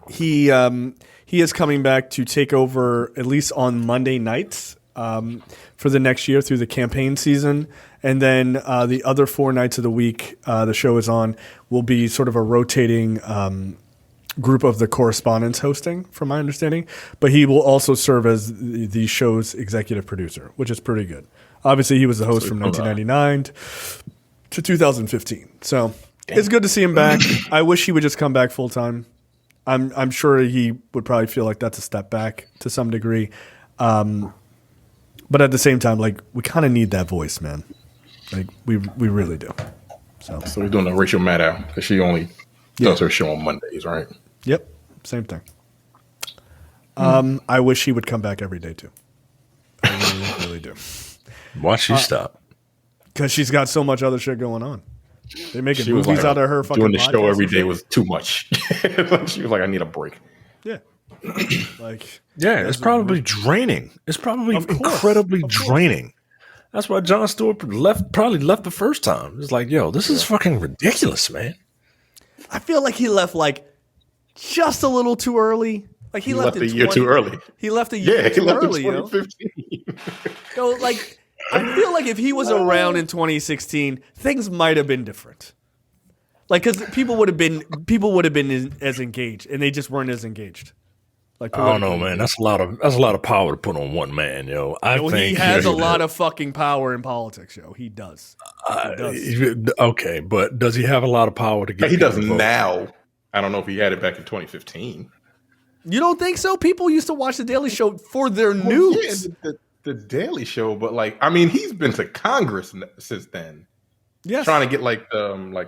He is coming back to take over at least on Monday nights for the next year through the campaign season. And then the other 4 nights of the week the show is on will be sort of a rotating group of the correspondents hosting, from my understanding. But he will also serve as the show's executive producer, which is pretty good. Obviously, he was the host from 1999 to 2015. So It's good to see him back. I wish he would just come back full time. I'm sure he would probably feel like that's a step back to some degree. But at the same time, like, we kind of need that voice, man. Like, we really do. So he's doing a Rachel Maddow because she only does her show on Mondays, right? Yep, same thing. I wish he would come back every day too. I really do. Why she stop? Because she's got so much other shit going on. They're making movies like, out of her. Fucking doing the show every day shit. was too much. She was like, I need a break. Yeah, like It's probably draining. It's probably incredibly draining. That's why Jon Stewart probably left the first time. It's like, yo, this is fucking ridiculous, man. I feel like he left like just a little too early. Like he left a year too early. He left a year too early. In 2015. So like, I feel like if he was around in 2016, things might have been different. Like, because people would have been as engaged, and they just weren't as engaged. Like, I don't know, man. That's a lot of power to put on one man, yo. I think he has a lot of fucking power in politics, yo. He does. Okay, but does he have a lot of power to get? He does now. I don't know if he had it back in 2015. You don't think so? People used to watch The Daily Show for their news. Yeah, the Daily Show, but like, I mean, he's been to Congress since then. Yes. Trying to get like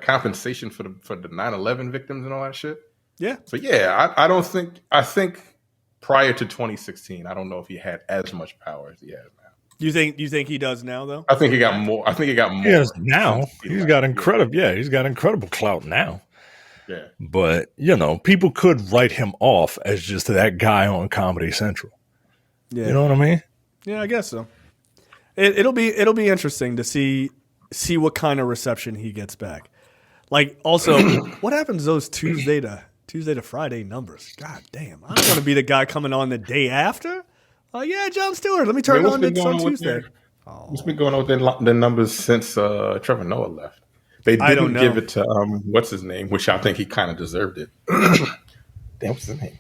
compensation for the 9/11 victims and all that shit. Yeah. So yeah, I think prior to 2016, I don't know if he had as much power as he has now. You think he does now though? I think he got more. Yes, now he's got incredible. Yeah, he's got incredible clout now. Yeah. But you know, people could write him off as just that guy on Comedy Central. Yeah. You know what I mean? Yeah, I guess so. It'll be interesting to see what kind of reception he gets back. Like, also, what happens to those Tuesday to Friday numbers? God damn, I don't want to be the guy coming on the day after. Yeah, Jon Stewart, let me turn on Tuesday. What's been going on with the numbers since Trevor Noah left? They didn't give it to what's his name, which I think he kind of deserved it. Damn, what's his name?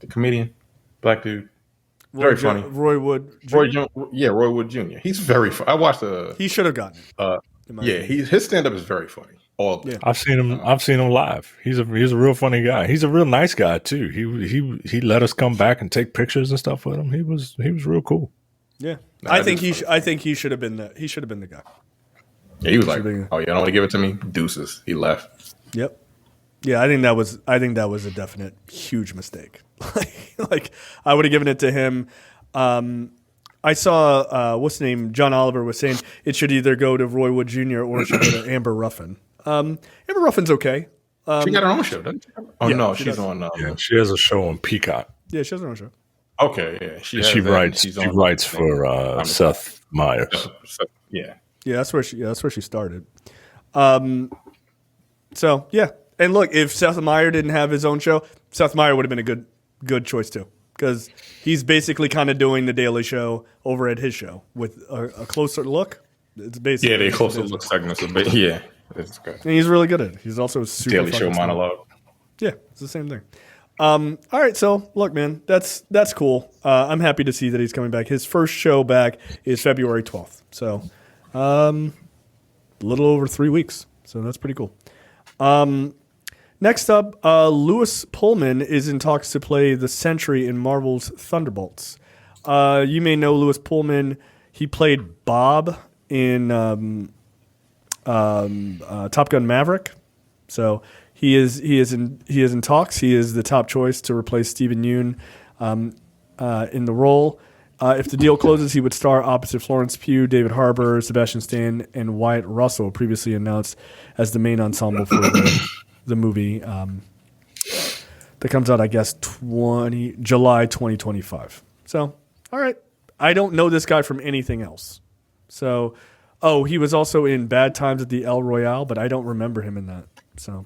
The comedian, black dude. Very funny. Roy Wood. Roy Wood Jr. He's very funny. I watched He should have gotten it. His stand up is very funny. I've seen him live. He's a real funny guy. He's a real nice guy too. He let us come back and take pictures and stuff with him. He was real cool. Yeah. I think he should have been the guy. Yeah, he was like, "Oh, you don't want to give it to me?" Deuces. He left. Yep. Yeah, I think that was a definite huge mistake. Like I would have given it to him. I saw what's his name, John Oliver was saying it should either go to Roy Wood Jr. or it should go to Amber Ruffin. Amber Ruffin's okay. She got her own show, doesn't she? Oh yeah, no, she's on. She has a show on Peacock. Yeah, she has her own show. Okay, yeah, she writes for Seth Meyers. Yeah, that's where she started. So yeah, and look, if Seth Meyers didn't have his own show, Seth Meyers would have been a good choice too, because he's basically kind of doing the Daily Show over at his show with a closer look. It's basically the closer look segments a bit. Yeah, it's good. And he's really good at it. He's also super Daily Show monologue. Yeah, it's the same thing. All right, so look, man, that's cool. I'm happy to see that he's coming back. His first show back is February 12th, so a little over 3 weeks. So that's pretty cool. Next up, Lewis Pullman is in talks to play the Sentry in Marvel's Thunderbolts. You may know Lewis Pullman. He played Bob in Top Gun Maverick. So he is in talks. He is the top choice to replace Stephen Yeun in the role. If the deal closes, he would star opposite Florence Pugh, David Harbour, Sebastian Stan, and Wyatt Russell, previously announced as the main ensemble for the movie that comes out, I guess, July 2025. So, all right. I don't know this guy from anything else. So, he was also in Bad Times at the El Royale, but I don't remember him in that. So,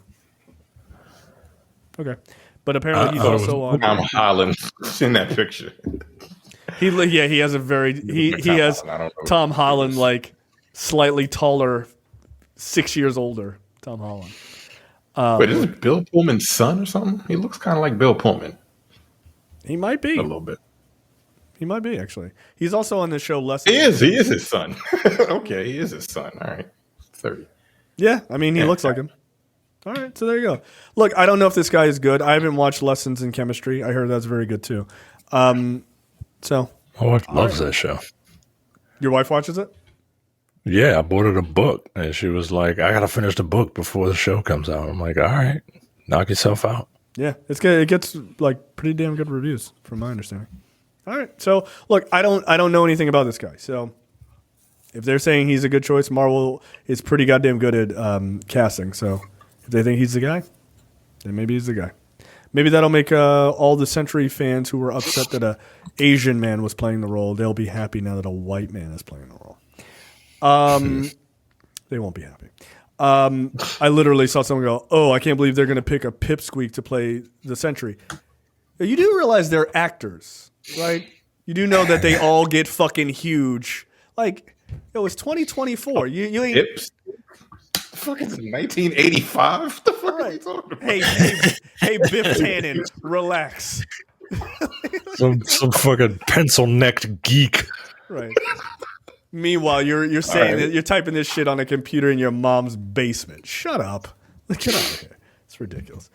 okay. But apparently he's also on Tom Holland in that picture. He has Tom Holland, like slightly taller, 6 years older Tom Holland. Wait, is it Bill Pullman's son or something? He looks kind of like Bill Pullman. He might be. A little bit. He might be, actually. He's also on the show Less. He is his son. Okay, he is his son. All right. 30. Yeah, I mean, he looks like him. All right, so there you go. Look, I don't know if this guy is good. I haven't watched Lessons in Chemistry. I heard that's very good too. So My wife loves that show. your wife watches it? Yeah, I bought her a book, and she was like, "I gotta finish the book before the show comes out." I'm like, "All right, knock yourself out." Yeah, it's good. It gets like pretty damn good reviews, from my understanding. All right, so look, I don't know anything about this guy, so if they're saying he's a good choice, Marvel is pretty goddamn good at casting. So if they think he's the guy, then maybe he's the guy. Maybe that'll make all the Century fans who were upset that a Asian man was playing the role, they'll be happy now that a white man is playing the role. They won't be happy. I literally saw someone go, "Oh, I can't believe they're going to pick a pipsqueak to play the Century." You do realize they're actors, right? You do know that they all get fucking huge. Like, it was 2024. You ain't. Hips. The fuck is it, 1985? The fuck are you talking about? Hey, Biff Tannen, relax. Some fucking pencil necked geek. Right. Meanwhile, you're saying that you're typing this shit on a computer in your mom's basement. Shut up. Get out of here. It's ridiculous.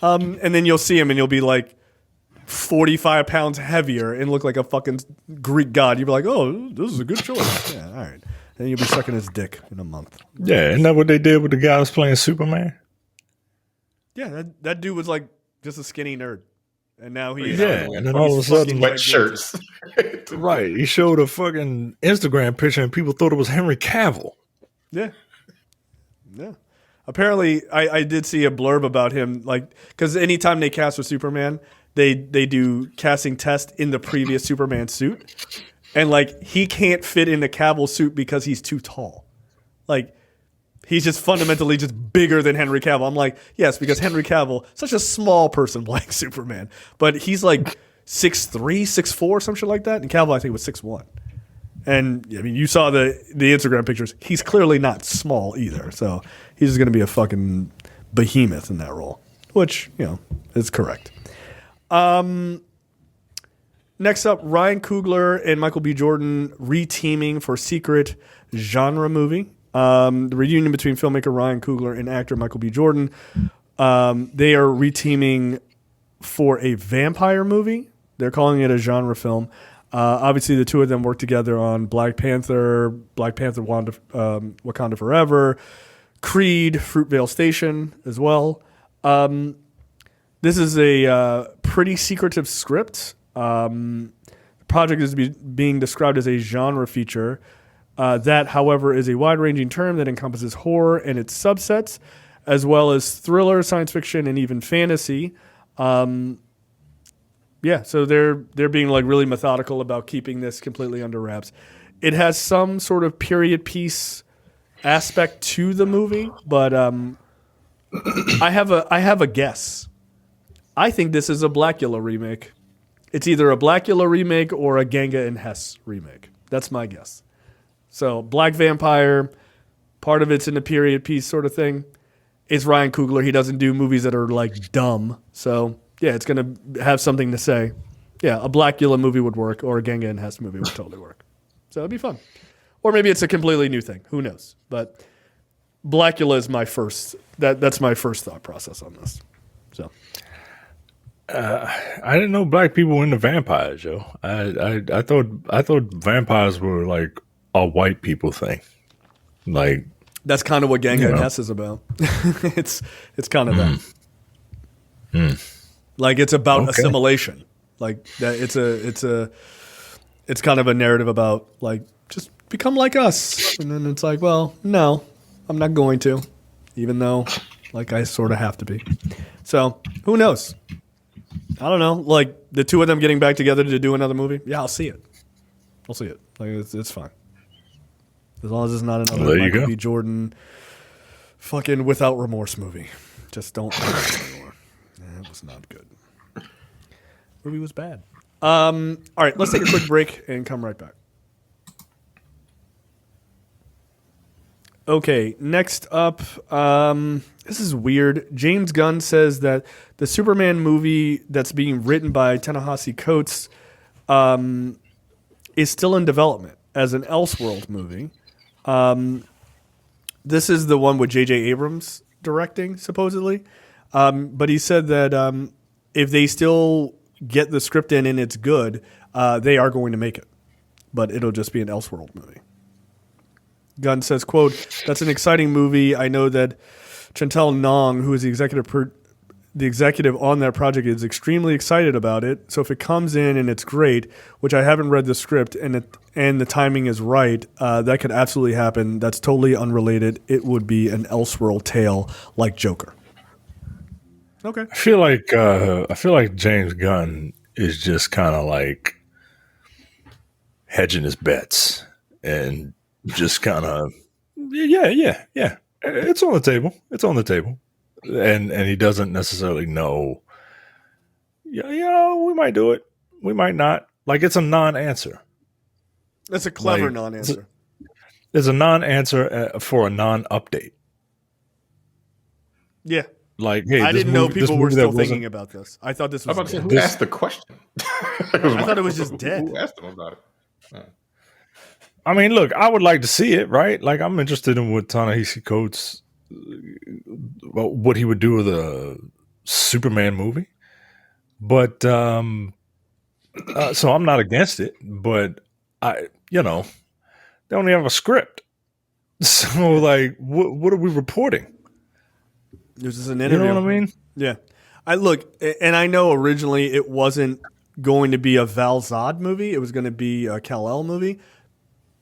And then you'll see him and you'll be like 45 pounds heavier and look like a fucking Greek god. You'll be like, "Oh, this is a good choice." Yeah, all right. And you'll be sucking his dick in a month. Yeah, isn't that what they did with the guy who's playing Superman? Yeah, that dude was like just a skinny nerd. And now he's and then all of a sudden, Wet shirts. right? He showed a fucking Instagram picture, and people thought it was Henry Cavill. Yeah. Apparently, I did see a blurb about him, like, because anytime they cast for Superman, they do casting test in the previous Superman suit, and like he can't fit in the Cavill suit because he's too tall. Like, he's just fundamentally just bigger than Henry Cavill. I'm like, yes, because Henry Cavill, such a small person playing Superman, but he's like 6'3", 6'4", some shit like that, and Cavill I think was 6'1". And I mean, you saw the Instagram pictures. He's clearly not small either, so he's just going to be a fucking behemoth in that role, which is correct. Next up, Ryan Coogler and Michael B. Jordan reteaming for secret genre movie. The reunion between filmmaker Ryan Coogler and actor Michael B. Jordan. They are reteaming for a vampire movie. They're calling it a genre film. Obviously, the two of them worked together on Black Panther, Wakanda Forever, Creed, Fruitvale Station as well. This is a pretty secretive script. The project is being described as a genre feature. That, however, is a wide-ranging term that encompasses horror and its subsets, as well as thriller, science fiction, and even fantasy. So they're being like really methodical about keeping this completely under wraps. It has some sort of period piece aspect to the movie, but I have a guess. I think this is a Blackula remake. It's either a Blackula remake or a Ganga and Hess remake. That's my guess. So Black Vampire, part of it's in the period piece sort of thing. It's Ryan Coogler. He doesn't do movies that are like dumb. So yeah, it's going to have something to say. Yeah, a Blackula movie would work, or a Ganga and Hess movie would totally work. So it'd be fun. Or maybe it's a completely new thing. Who knows? But Blackula is my first. That's my first thought process on this. So I didn't know black people were into vampires, Joe. I thought vampires were like a white people thing. Like, that's kind of what Ganga and Hess is about. it's kind of that. Like, it's about assimilation. Like that. It's kind of a narrative about like just become like us, and then it's like, well, no, I'm not going to, even though like I sort of have to be. So who knows? I don't know. Like the two of them getting back together to do another movie. Yeah, I'll see it. Like it's fine. As long as it's not another Michael B. Jordan fucking without remorse movie. Just don't do it anymore. It was not good. Movie was bad. All right, let's take a quick break and come right back. Okay, next up, this is weird. James Gunn says that the Superman movie that's being written by Ta-Nehisi Coates is still in development as an Elseworld movie. This is the one with J.J. Abrams directing, supposedly. But he said that if they still get the script in and it's good, they are going to make it. But it'll just be an Elseworld movie. Gunn says, quote, "That's an exciting movie. I know that Chantal Nong, who is the executive on that project, is extremely excited about it. So if it comes in and it's great, which I haven't read the script, and the timing is right, that could absolutely happen. That's totally unrelated. It would be an Elseworld tale like Joker." Okay. I feel like James Gunn is just kind of like hedging his bets and just kind of yeah. It's on the table. It's on the table, and he doesn't necessarily know. Yeah, we might do it. We might not. Like, it's a non-answer. That's a clever non-answer. It's a non-answer for a non-update. Yeah. Like, hey, I didn't know people were still thinking about this. I thought this was I'm about to say, dead. who asked the question? I thought it was just dead. Who asked him about it? I mean, look, I would like to see it, right? Like, I'm interested in what Ta-Nehisi Coates, what he would do with a Superman movie. But, so I'm not against it, but they only have a script. So, like, what are we reporting? This is an interview. You know what I mean? Yeah. And I know originally it wasn't going to be a Val Zod movie. It was going to be a Kal-El movie.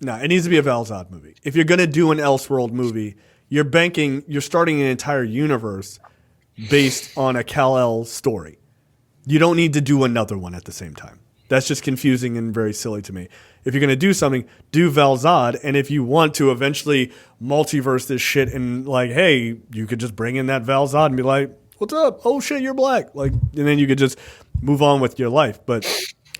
No, it needs to be a Val Zod movie. If you're going to do an Elseworld movie, you're starting an entire universe based on a Kal-El story. You don't need to do another one at the same time. That's just confusing and very silly to me. If you're going to do something, do Val Zod. And if you want to eventually multiverse this shit and like, hey, you could just bring in that Val Zod and be like, what's up? Oh shit, you're black. Like, and then you could just move on with your life. But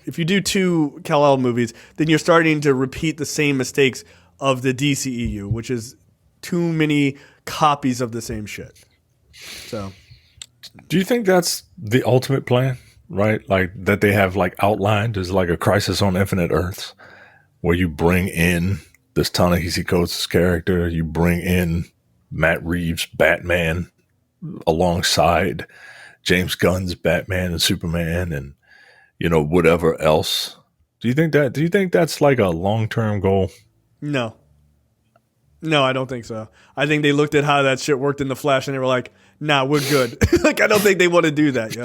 if you do two Kal-El movies, then you're starting to repeat the same mistakes of the DCEU, which is too many copies of the same shit. So, do you think that's the ultimate plan? Right? Like, that they have like outlined as like a Crisis on Infinite Earths, where you bring in this Ta-Nehisi Coates' character, you bring in Matt Reeves' Batman alongside James Gunn's Batman and Superman and, whatever else. Do you think that's like a long-term goal? No, I don't think so. I think they looked at how that shit worked in The Flash and they were like, nah, we're good. Like, I don't think they want to do that,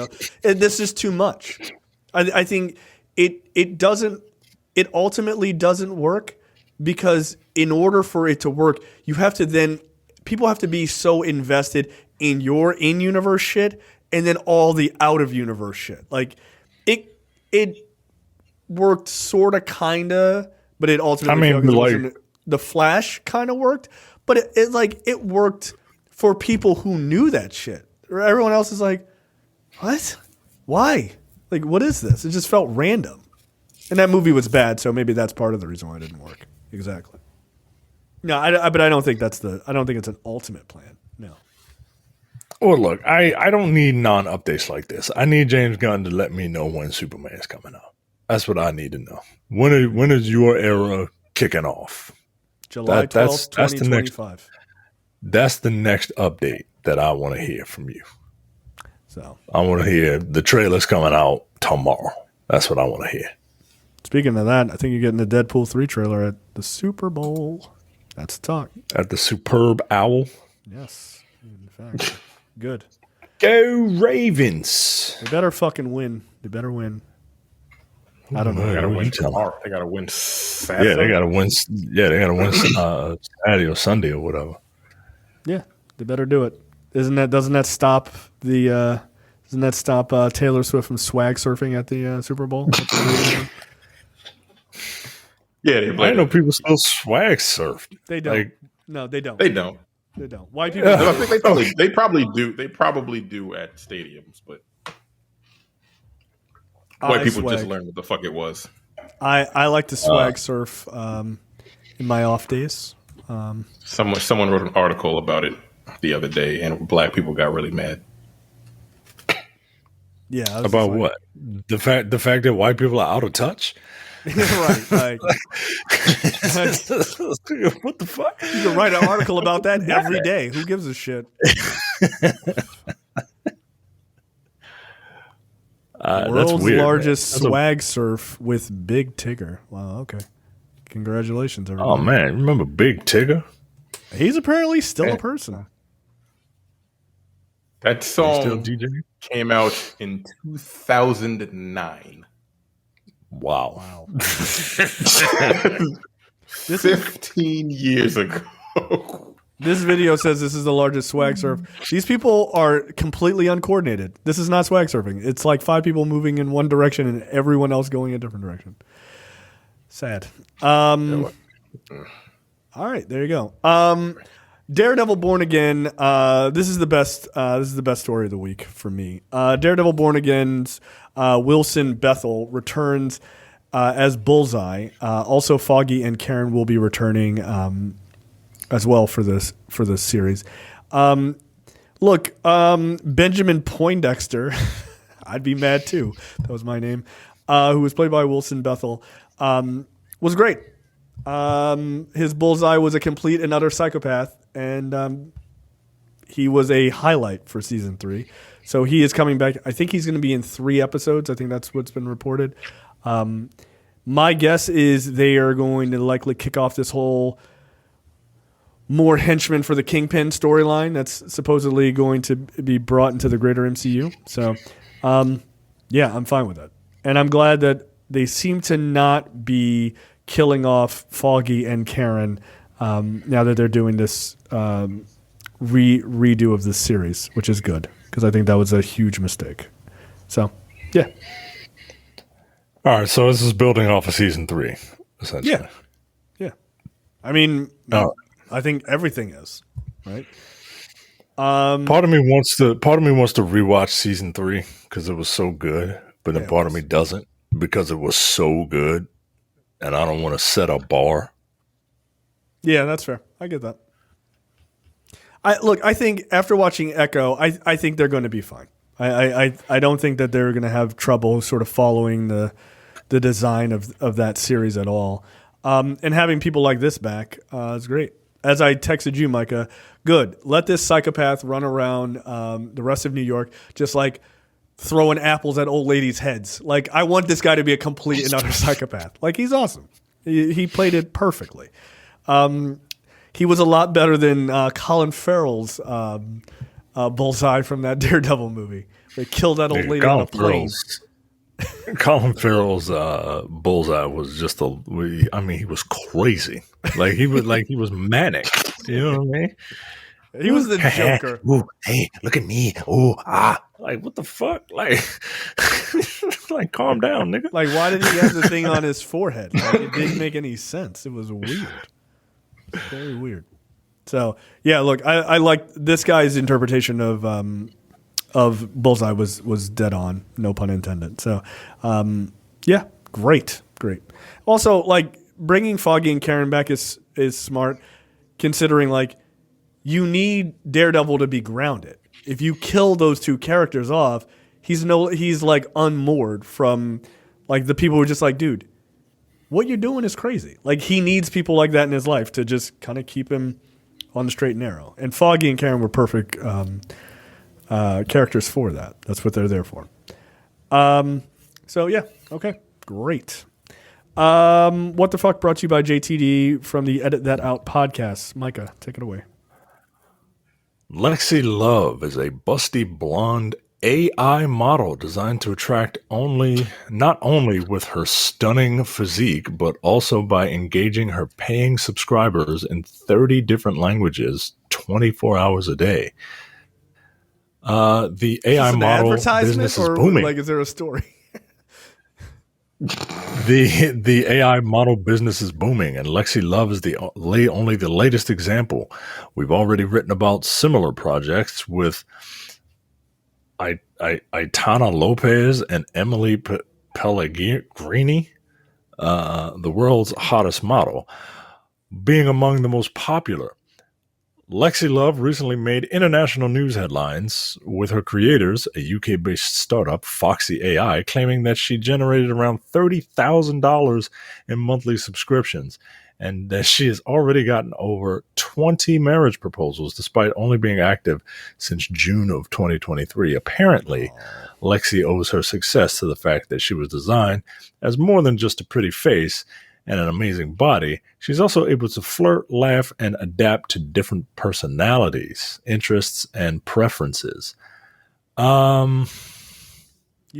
And this is too much. I think it ultimately doesn't work, because in order for it to work, people have to be so invested in your in-universe shit and then all the out-of-universe shit. Like, it worked sort of, kind of, but it ultimately, The Flash kind of worked, but it worked for people who knew that shit. Everyone else is like, what? Why? Like, what is this? It just felt random. And that movie was bad, so maybe that's part of the reason why it didn't work. Exactly. No, but I don't think it's an ultimate plan. No. Well, look, I don't need non-updates like this. I need James Gunn to let me know when Superman is coming out. That's what I need to know. When is your era kicking off? July 12th, 2025. That's the next update that I want to hear from you. So I want to hear the trailer's coming out tomorrow. That's what I want to hear. Speaking of that, I think you're getting the Deadpool 3 trailer at the Super Bowl. That's the talk. At the Superb Owl? Yes. In fact, good. Go Ravens. They better fucking win. They better win. I don't know. They gotta win tomorrow. They gotta win Saturday. Yeah, they gotta win. Yeah, they gotta win Saturday or Sunday or whatever. Yeah, they better do it. Doesn't that stop Taylor Swift from swag surfing at the Super Bowl? Yeah, I know people still swag surf. They don't. No, they don't. They don't. They don't. White people. I think they probably do. They probably do at stadiums, but white people just learned what the fuck it was. I like to swag surf in my off days. Someone wrote an article about it the other day, and black people got really mad. Yeah. About what? The fact that white people are out of touch? Right. Like, what the fuck? You can write an article about that every day. Who gives a shit? That's World's weird. largest That's swag surf with Big Tigger. Wow, okay. Congratulations, everybody. Oh man, remember Big Tigger? He's apparently still a Yeah. person. That Still song DJ? came out in 2009. Wow. This 15 years ago. This video says this is the largest swag surf. These people are completely uncoordinated. This is not swag surfing. It's like 5 people moving in one direction and everyone else going a different direction. Sad. All right, there you go. Daredevil Born Again. This is the best. This is the best story of the week for me. Daredevil Born Again's Wilson Bethel returns as Bullseye. Also, Foggy and Karen will be returning as well for this series. Look, Benjamin Poindexter. I'd be mad too. That was my name. Who was played by Wilson Bethel. Was great. His Bullseye was a complete and utter psychopath, and he was a highlight for season 3. So he is coming back. I think he's going to be in 3 episodes. I think that's what's been reported. My guess is they are going to likely kick off this whole more henchmen for the Kingpin storyline that's supposedly going to be brought into the greater MCU. So, yeah, I'm fine with that. And I'm glad that they seem to not be killing off Foggy and Karen now that they're doing this redo of this series, which is good because I think that was a huge mistake. So, yeah. All right, so this is building off of season 3, essentially. Yeah. Yeah. I mean, Oh. I think everything is, right? Part of me wants to rewatch season 3 because it was so good, but then Yeah, it part of was. me doesn't because it was so good, and I don't want to set a bar. Yeah, that's fair. I get that. I think after watching Echo, I think they're going to be fine. I don't think that they're going to have trouble sort of following the design of that series at all. And having people like this back is great. As I texted you, Micah, good. Let this psychopath run around the rest of New York just like throwing apples at old ladies' heads. Like, I want this guy to be a complete and utter psychopath. Like, he's awesome. He played it perfectly. He was a lot better than Colin Farrell's Bullseye from that Daredevil movie. They killed that old lady on a plane. Colin Farrell's Bullseye was just he was crazy. Like he was manic. You know what I mean? He was the Joker. Ooh, hey, look at me. Ooh, ah. Like, what the fuck? Like, like, calm down, nigga. Like, why did he have the thing on his forehead? Like, it didn't make any sense. It was weird. Very weird. So, yeah, look, I like this guy's interpretation of Bullseye was dead on, no pun intended. So, yeah, great. Also, like, bringing Foggy and Karen back is smart, considering, like, you need Daredevil to be grounded. If you kill those 2 characters off, he's like unmoored from like the people who are just like, dude, what you're doing is crazy. Like, he needs people like that in his life to just kind of keep him on the straight and narrow. And Foggy and Karen were perfect characters for that. That's what they're there for. So yeah, okay, great. What the fuck brought to you by JTD from the Edit That Out podcast. Micah, take it away. Lexi Love is a busty blonde AI model designed to attract not only with her stunning physique, but also by engaging her paying subscribers in 30 different languages, 24 hours a day. The AI model business is booming. Like, is there a story? The AI model business is booming, and Lexi Love is only the latest example. We've already written about similar projects with Aitana Lopez and Emily Pellegrini, the world's hottest model, being among the most popular. Lexi Love recently made international news headlines with her creators, a UK-based startup, Foxy AI, claiming that she generated around $30,000 in monthly subscriptions and that she has already gotten over 20 marriage proposals despite only being active since June of 2023. Apparently, Lexi owes her success to the fact that she was designed as more than just a pretty face and an amazing body. She's also able to flirt, laugh, and adapt to different personalities, interests, and preferences. You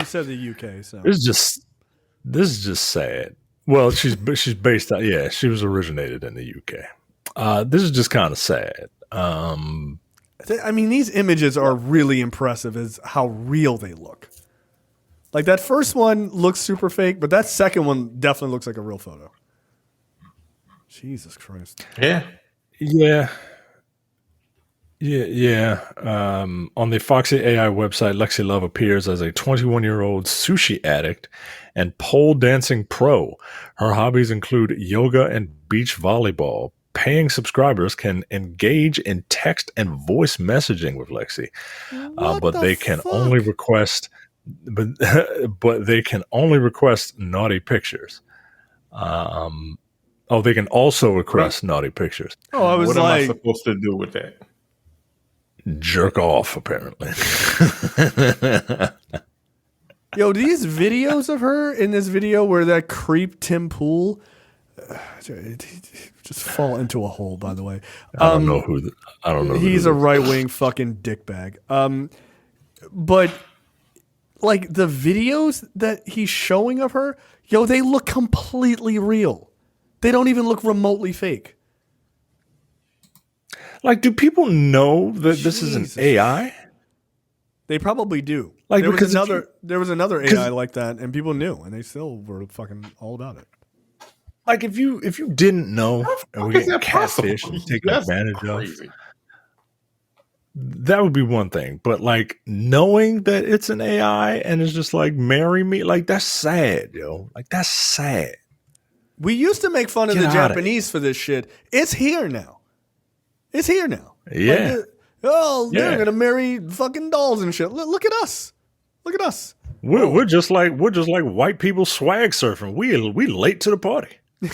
said the UK, so this is just sad. Well, she's based out. Yeah, she was originated in the UK. This is just kind of sad. I mean, these images are really impressive as how real they look. Like that first one looks super fake, but that second one definitely looks like a real photo. Jesus Christ. Yeah. On the Foxy AI website, Lexi Love appears as a 21-year-old sushi addict and pole dancing pro. Her hobbies include yoga and beach volleyball. Paying subscribers can engage in text and voice messaging with Lexi, but they can only request naughty pictures. They can also request naughty pictures. Oh, I was what like, am I supposed to do with that? Jerk off, apparently. yo, these videos of her in this video where that creep Tim Pool just fall into a hole, by the way. I don't know who. He's a right-wing fucking dickbag. But like the videos that he's showing of her, yo, they look completely real. They don't even look remotely fake. Like, do people know that this is an AI? They probably do. Like, there was another AI like that, and people knew, and they still were fucking all about it. Like, if you didn't know and we're getting catfish and taken advantage of, that would be one thing. But like knowing that it's an AI and it's just like, marry me, like that's sad, yo. Like that's sad. We used to make fun of the Japanese for this shit. It's here now. Yeah. Like, they're gonna marry fucking dolls and shit. Look at us. We're just like white people swag surfing. We late to the party. We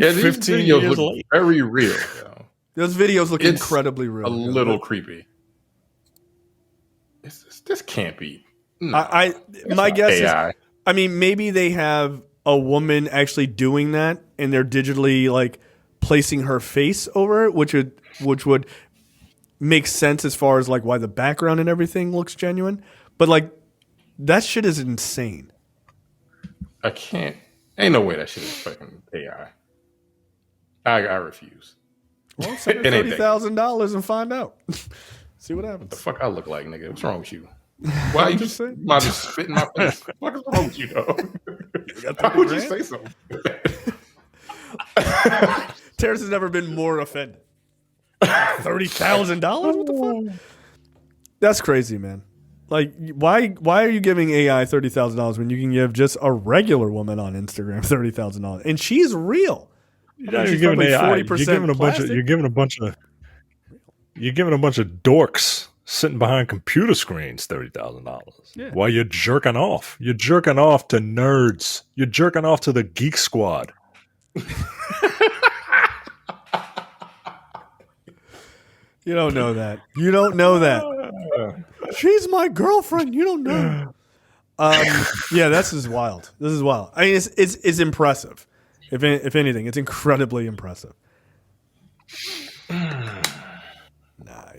15 years late. Very real. You know? Those videos look incredibly real. A little creepy. This can't be. No, my guess AI. is. I mean, maybe they have a woman actually doing that, and they're digitally like placing her face over it, which would make sense as far as like why the background and everything looks genuine. But like that shit is insane. I can't. Ain't no way that shit is fucking AI. I refuse. Well, send her $30,000 and find out. See what happens. What the fuck I look like, nigga? What's wrong with you? Why are you just spit in my face? What is wrong with you, dog? Why would you say something? Terrence has never been more offended. $30,000? What the fuck? That's crazy, man. Like, why are you giving AI $30,000 when you can give just a regular woman on Instagram $30,000? And she's real. You're giving AI. You're giving a bunch of dorks sitting behind computer screens $30,000 while you're jerking off. You're jerking off to nerds. You're jerking off to the Geek Squad. You don't know that. You don't know that. She's my girlfriend. You don't know. Yeah, this is wild. This is wild. I mean, it's impressive. If anything, it's incredibly impressive. Nah,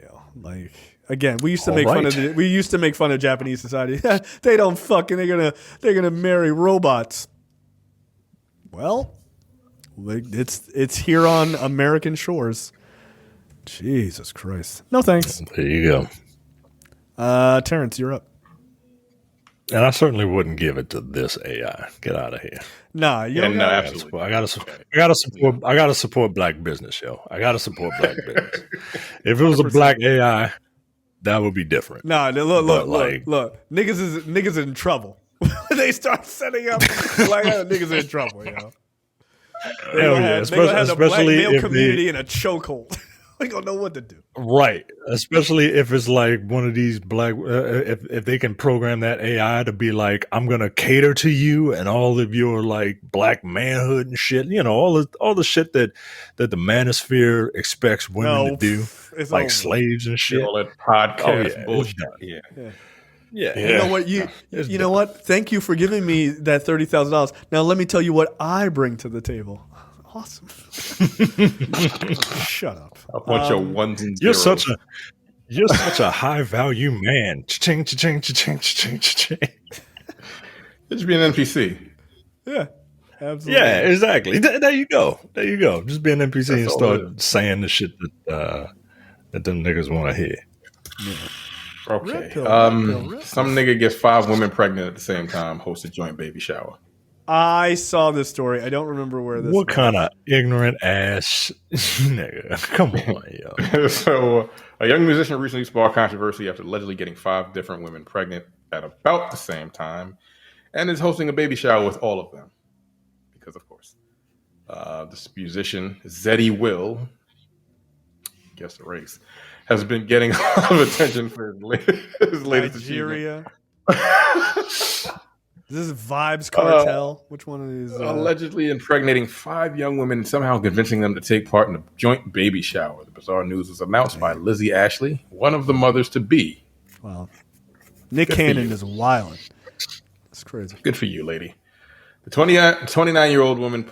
yo, like again, we used to make fun of Japanese society. They don't fucking. They're gonna marry robots. Well, it's here on American shores. Jesus Christ. No thanks. There you go. Terrence, you're up. And I certainly wouldn't give it to this AI. Get out of here. Nah, you don't. No, absolutely. I gotta support black business, yo. I gotta support black business. If it was a black AI, that would be different. Nah, look. Niggas in trouble. They start setting up like niggas in trouble, yo. They're Hell gonna yeah, have, they're gonna have the black especially male if community in a chokehold. We don't know what to do. right, especially if it's like one of these black, if they can program that AI to be like, I'm gonna cater to you and all of your like black manhood and shit, all the shit that the manosphere expects women to do, It's like over. slaves and shit. All that podcast Oh, yeah, bullshit. it's Yeah. Yeah, You know what? You know what? Thank you for giving me that $30,000. Now let me tell you what I bring to the table. Awesome. Shut up. A bunch of ones and You're zeros. you're such a high value man. Cha-ching, cha-ching, cha-ching, cha-ching, cha-ching. It should be an NPC. Yeah, absolutely. Yeah, exactly. There you go. There you go. Just be an NPC That's and all start it is. saying the shit that them niggas want to hear. Okay. Red pill, red pill. Some nigga gets 5 women pregnant at the same time, hosts a joint baby shower. I saw this story. I don't remember where this What was. kind of ignorant ass nigga? Come on, yo. So, a young musician recently sparked controversy after allegedly getting 5 different women pregnant at about the same time, and is hosting a baby shower with all of them. Because, of course, this musician, Zeddy Will, guess the race, has been getting a lot of attention for his latest achievement. Nigeria. Is this Vibes Cartel? Which one of these? Allegedly impregnating 5 young women and somehow convincing them to take part in a joint baby shower. The bizarre news was announced by Lizzie Ashley, one of the mothers to be. Wow. Nick Good for Cannon you. is wild. That's crazy. Good for you, lady. The 29-year-old woman,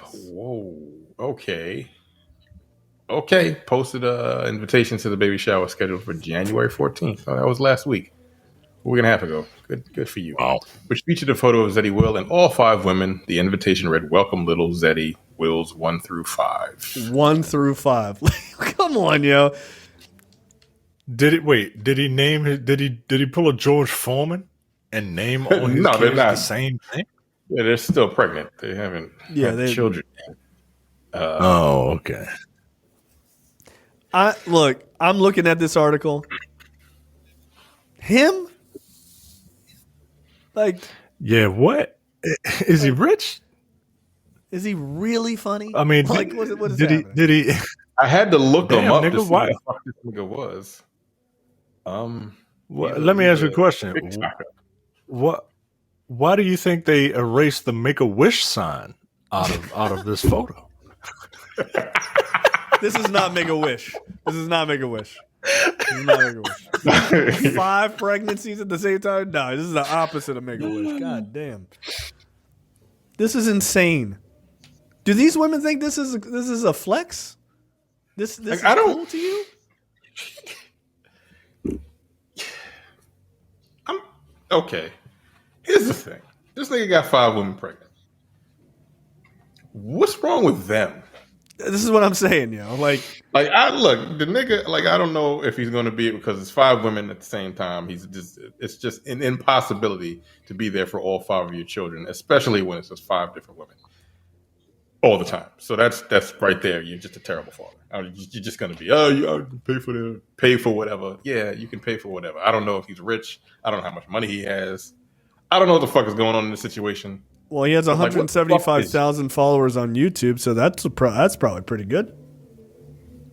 okay, posted an invitation to the baby shower scheduled for January 14th. Oh, that was last week. A week and a half ago. Good for you. Wow. Which featured a photo of Zeddy Will and all 5 women. The invitation read, "Welcome, little Zeddy Wills 1 through 5." 1 through 5. Come on, yo. Did he name his? Did he pull a George Foreman and name all his No, they're kids not. the same thing? Yeah, they're still pregnant. They haven't had children yet. Oh, okay. I'm looking at this article. Him? Like, Yeah, what? Is he rich? is he really funny? I mean, like, what is did he? happening? Did he? I had to look Damn, him up nigga, to see why? who the fuck this nigga was. Well, let me ask you a question. TikToker. Why do you think they erased the Make-A-Wish sign out of this photo? This is not Make-A-Wish. This is not Make-A-Wish. This is not Make-A-Wish. 5 pregnancies at the same time? No, this is the opposite of Make-A-Wish. God damn. This is insane. Do these women think this is a flex? This is I don't- cool to you? Okay. Here's the thing. This nigga got 5 women pregnant. What's wrong with them? This is what I'm saying, yo. Like, the nigga, I don't know if he's going to be it because it's 5 women at the same time. It's just an impossibility to be there for all 5 of your children, especially when it's just 5 different women all the time. So that's right there. You're just a terrible father. You're just going to be, you pay for whatever. Yeah, you can pay for whatever. I don't know if he's rich. I don't know how much money he has. I don't know what the fuck is going on in this situation. well, he has Like, what the fuck 175,000 followers on YouTube, so that's probably pretty good.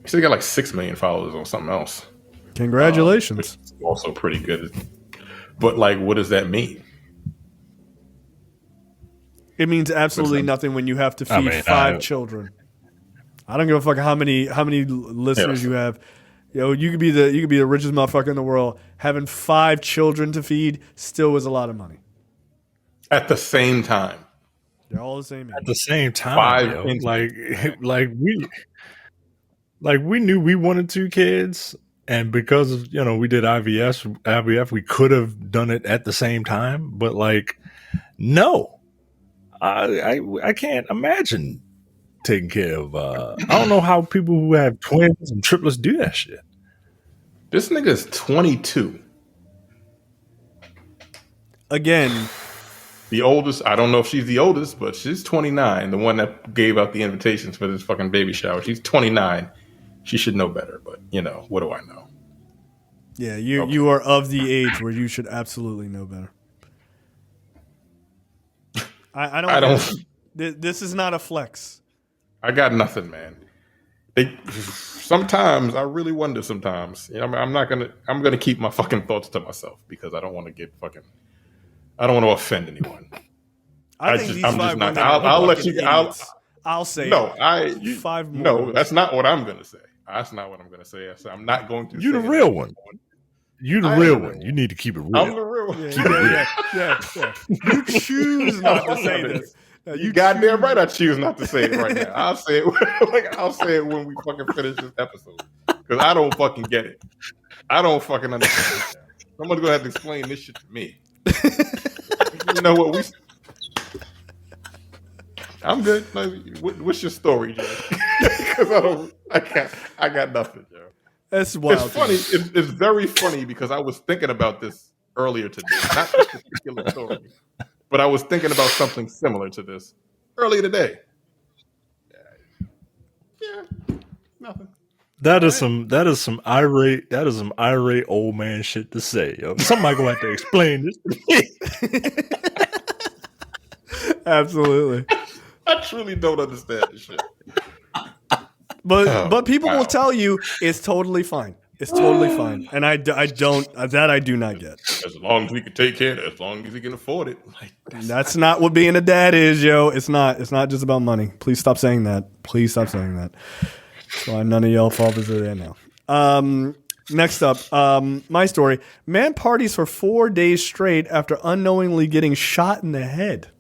He still got like 6 million followers on something else. Congratulations. Which is also pretty good. But like, what does that mean? It means absolutely nothing when you have to feed 5 children. I don't give a fuck how many listeners you have. Yo, you could be the richest motherfucker in the world. Having 5 children to feed still was a lot of money. At the same time. They're all the same At age. the same time, 5 yo, incidents. we knew we wanted 2 kids, and because of we did IVF, we could have done it at the same time, but like, no, I can't imagine taking care of. I don't know how people who have twins and triplets do that shit. This nigga is 22. Again, The oldest, I don't know if she's the oldest, but she's 29. The one that gave out the invitations for this fucking baby shower. She's 29. She should know better, but what do I know? yeah, you are of the age where you should absolutely know better. I don't. I don't. This is not a flex. I got nothing, man. Sometimes I really wonder. Sometimes, you know, I'm gonna keep my fucking thoughts to myself because I don't want to I don't want to offend anyone. I think these I'm five just not. women are I'll let fucking you. idiots. I'll say No, five more. No, that's not what I'm gonna say. That's not what I'm gonna say. I'm not going to. You say the real that. one. You the real one. You need to keep it real. I'm the real one. Yeah. You choose not to say this. You goddamn right. I choose not to say it right now. I'll say it. I'll say it when we fucking finish this episode because I don't fucking get it. I don't fucking understand. Someone's gonna have to explain this shit to me. You know what? I'm good. What's your story, Joe? Because I got nothing, Joe. That's wild. It's funny. It's very funny because I was thinking about this earlier today. Not this particular story, but I was thinking about something similar to this earlier today. Yeah, nothing. That is some irate old man shit to say, yo. Somebody gonna have to explain this to me. Absolutely. I truly don't understand this shit. But people will tell you it's totally fine. It's totally fine, and I do not get. As long as we can take care of it, as long as we can afford it. Like, that's not what being a dad is, yo. It's not just about money. Please stop saying that. Please stop saying that. That's why none of y'all fathers are there now. Next up, my story. Man parties for 4 days straight after unknowingly getting shot in the head.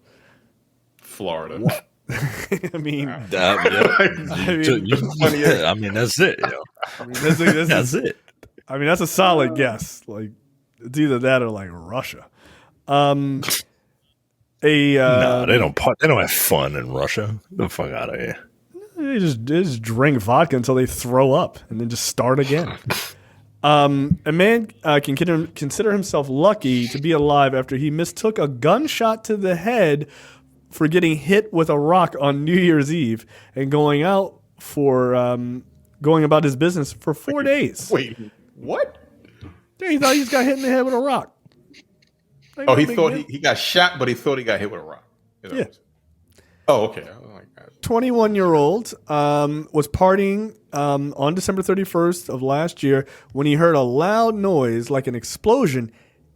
Florida. What? I mean, that's it. Yo. That's it. I mean, that's a solid guess. Like, it's either that or like Russia. No, they don't have fun in Russia. Get the fuck out of here. They just drink vodka until they throw up and then just start again. A man can consider himself lucky to be alive after he mistook a gunshot to the head for getting hit with a rock on New Year's Eve and going about his business for 4 days. Wait, what? Yeah, he thought he just got hit in the head with a rock. He thought he got shot, but he thought he got hit with a rock. Yeah. Oh, okay. 21-year-old was partying on December 31st of last year when he heard a loud noise like an explosion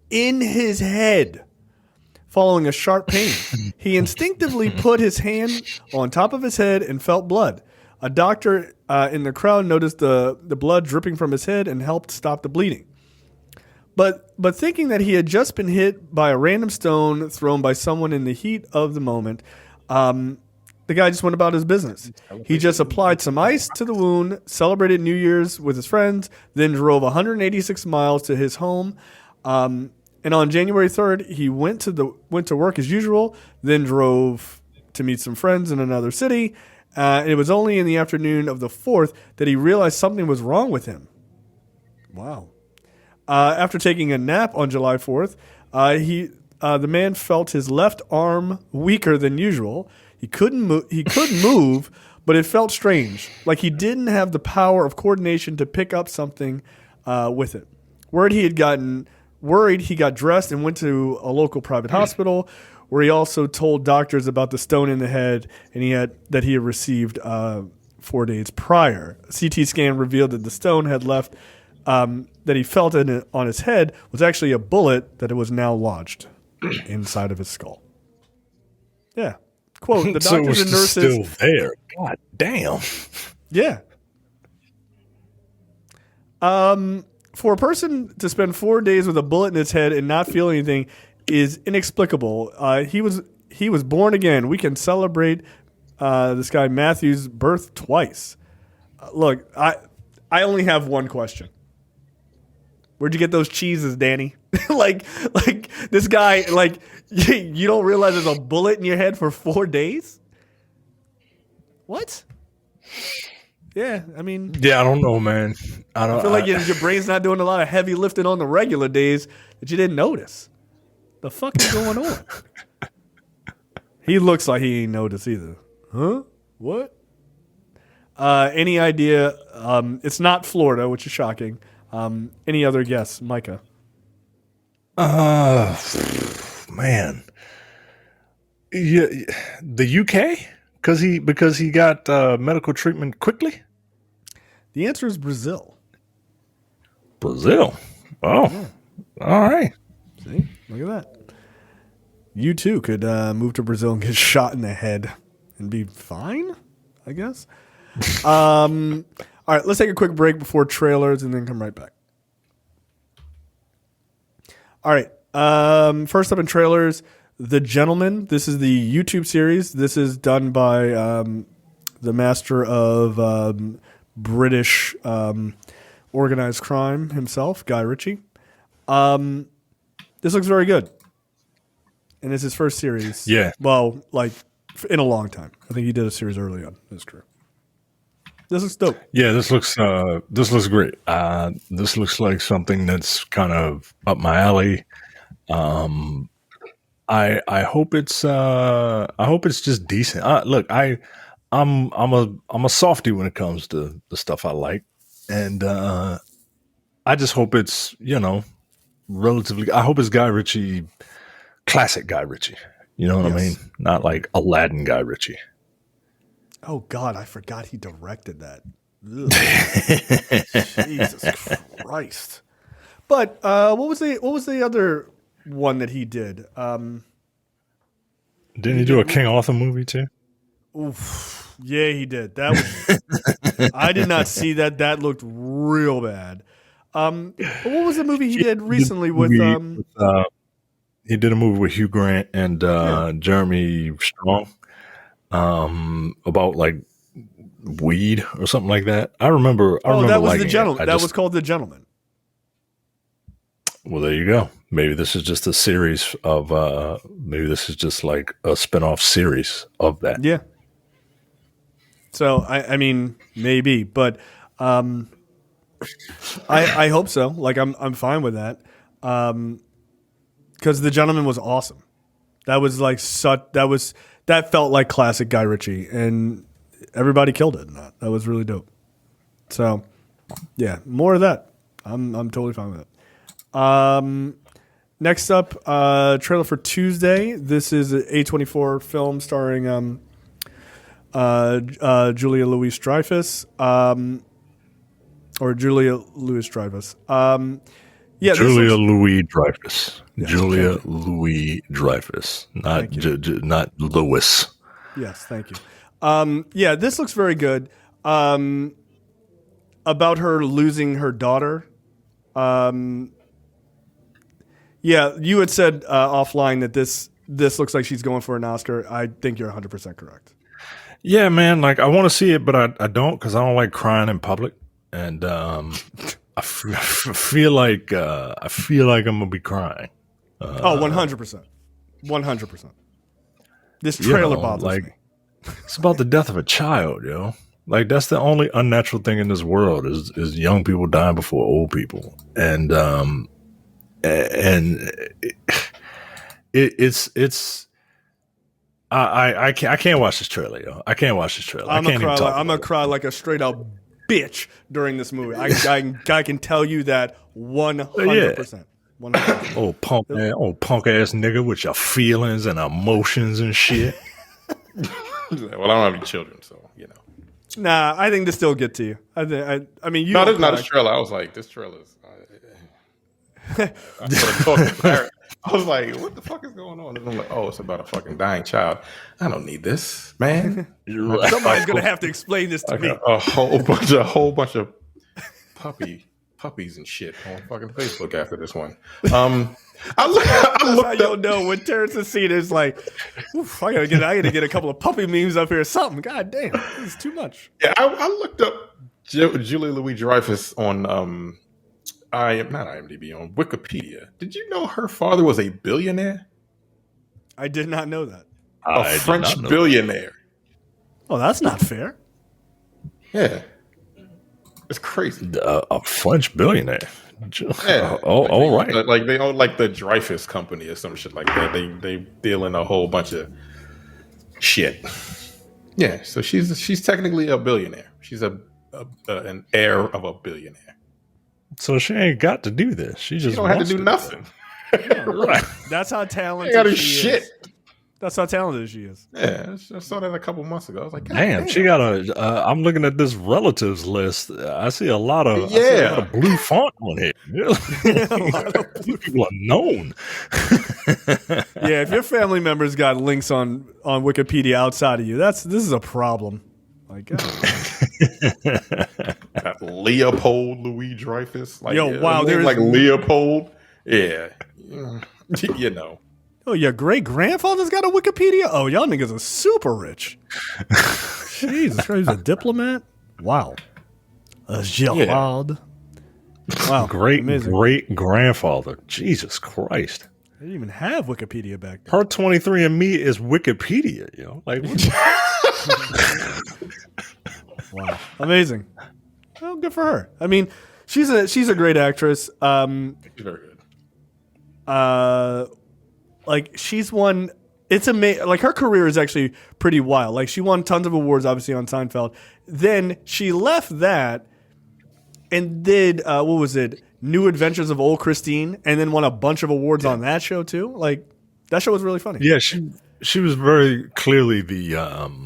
in his head. Following a sharp pain, he instinctively put his hand on top of his head and felt blood. A doctor in the crowd noticed the blood dripping from his head and helped stop the bleeding. But thinking that he had just been hit by a random stone thrown by someone in the heat of the moment, the guy just went about his business. He just applied some ice to the wound, celebrated New Year's with his friends, then drove 186 miles to his home. And on January 3rd, he went to work as usual, then drove to meet some friends in another city. It was only in the afternoon of the 4th that he realized something was wrong with him. Wow. After taking a nap on July 4th, the man felt his left arm weaker than usual. He couldn't move, but it felt strange, like he didn't have the power of coordination to pick up something with it. Worried, he got dressed and went to a local private hospital, where he also told doctors about the stone in the head and he had received 4 days prior. A CT scan revealed that the stone had left that he felt on his head was actually a bullet that it was now lodged inside of his skull. Yeah. Quote, the doctors so and nurses still there. God damn. Yeah. For a person to spend 4 days with a bullet in his head and not feel anything is inexplicable. He was born again. We can celebrate this guy Matthew's birth twice. Look, I only have one question. Where'd you get those cheeses, Danny? like this guy, like you don't realize there's a bullet in your head for 4 days? What? Yeah, I mean... Yeah, I don't know, man. I feel like your brain's not doing a lot of heavy lifting on the regular days that you didn't notice. The fuck is going on? He looks like he ain't noticed either. Huh? What? Any idea? It's not Florida, which is shocking. Any other guess, Micah? Man. Yeah, the UK? Because he got medical treatment quickly. The answer is Brazil. Brazil. Oh, all right. See, look at that. You too could move to Brazil and get shot in the head and be fine, I guess. All right, let's take a quick break before trailers and then come right back. All right. First up in trailers, The Gentleman. This is the YouTube series. This is done by the master of British organized crime himself, Guy Ritchie. This looks very good. And it's his first series. Yeah. Well, like in a long time. I think he did a series early on in his career. This looks dope. Yeah, this looks great. This looks like something that's kind of up my alley. I hope it's just decent. Look, I'm a softie when it comes to the stuff I like, and I just hope it's relatively. I hope it's Guy Ritchie, classic Guy Ritchie. You know what I mean? Not like Aladdin Guy Ritchie. Oh God, I forgot he directed that. Jesus Christ! But what was the other one that he did? Didn't he do a King Arthur movie too? Oof. Yeah, he did. That was. I did not see that. That looked real bad. But what was the movie he did recently with? He did a movie with Hugh Grant and Jeremy Strong about like weed or something like that. I remember that was The Gentleman. That was called The Gentleman. Well, there you go. Maybe this is just a series of. Maybe this is just like a spinoff series of that. Yeah. So I mean maybe, but I hope so. Like I'm fine with that. Because The Gentleman was awesome. That was like that felt like classic Guy Ritchie, and everybody killed it in that. That was really dope. So yeah, more of that. I'm totally fine with it. Next up, trailer for Tuesday. This is an A24 film starring Julia Louis-Dreyfus, or Julia Louis-Dreyfus. Yeah, Julia Louis-Dreyfus. Yes, Julia Louis-Dreyfus, not not Lewis. Yes, thank you. Yeah, this looks very good. About her losing her daughter. Yeah, you had said offline that this looks like she's going for an Oscar. I think you're 100% correct. Yeah, man. Like I want to see it, but I don't because I don't like crying in public, and I feel like I'm gonna be crying. 100%, 100%. This trailer bothers me. It's about the death of a child, yo. Like that's the only unnatural thing in this world is young people dying before old people, and it's. I can't watch this trailer, yo. I can't watch this trailer. I'm gonna cry like a straight out bitch during this movie. I can tell you that 100%. 100%. Oh punk ass nigga with your feelings and emotions and shit. Well, I don't have any children, so you know. Nah, I think this still get to you. I mean, you. No, this is not a trailer. I was like, this trailer is. I was like, what the fuck is going on? And I'm like, oh, it's about a fucking dying child. I don't need this, man. Somebody's gonna have to explain this to me. A whole bunch of puppies and shit on fucking Facebook after this one. I looked up. Know when Terrence Cena is like, I gotta get a couple of puppy memes up here or something. God damn, this is too much. Yeah, I looked up Julia Louis-Dreyfus on not IMDb, on Wikipedia. Did you know her father was a billionaire? I did not know that. A French billionaire. Oh, that's not fair. Yeah. It's crazy. A French billionaire. Yeah. All right. Like they own like the Dreyfus Company or some shit like that. They deal in a whole bunch of shit. Yeah, so she's technically a billionaire. She's an heir of a billionaire. So she ain't got to do this. She just don't have to do nothing. Right. That's how talented she got she shit. is. That's how talented she is. Yeah, I saw that a couple months ago. I was like, Damn, she got a. I'm looking at this relatives list. I see a lot of blue font on here. A lot of blue people are known. Yeah, if your family members got links on Wikipedia outside of you, this is a problem. Like, Leopold Louis Dreyfus. Like, wow, there's like Leopold. Yeah, you know. Oh, your great grandfather's got a Wikipedia? Oh, y'all niggas are super rich. Jesus Christ, he's a diplomat? Wow. A Gerard. Wow. Great grandfather. Jesus Christ. They didn't even have Wikipedia back then. Her 23andMe is Wikipedia, Like, wow. Amazing. Well, good for her. I mean, she's a great actress. She's very good. Like she's won. It's amazing. Like her career is actually pretty wild. Like she won tons of awards, obviously on Seinfeld. Then she left that and did what was it? New Adventures of Old Christine, and then won a bunch of awards on that show too. Like that show was really funny. Yeah, she was very clearly the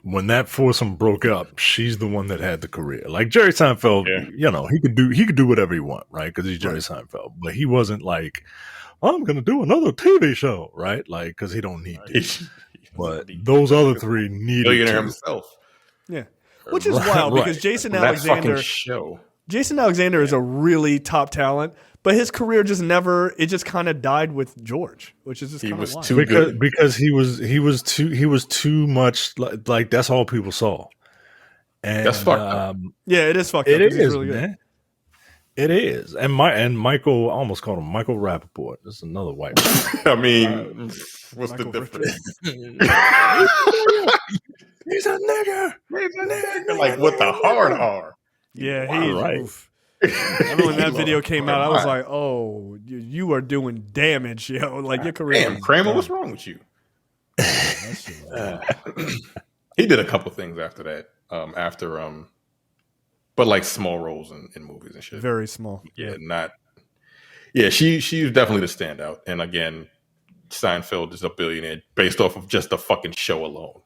when that foursome broke up, she's the one that had the career. Like Jerry Seinfeld, he could do whatever he want, right? Because he's Jerry Seinfeld, but he wasn't like, I'm going to do another TV show, right? Like, because he don't need to. But those other three needed Millionaire to. himself. Yeah, which is wild because Jason Alexander. Jason Alexander is a really top talent, but his career just kind of died with George, which is just kind of wild. Too good because he was too much like that's all people saw. And that's fucked up. Yeah, it is fucked up. It is really good. Man. It is, and Michael, I almost called him Michael Rappaport. This is another white man. I mean, what's the difference? He's a nigger. Like with the hard R. Yeah, wow, he's right. Oof. I remember when that video came out, I was like, "Oh, you are doing damage, yo! Like your career." Damn, Kramer, what's wrong with you? He did a couple things after that. But like small roles in movies and shit. Very small. Yeah, Yeah, she's definitely the standout. And again, Seinfeld is a billionaire based off of just the fucking show alone.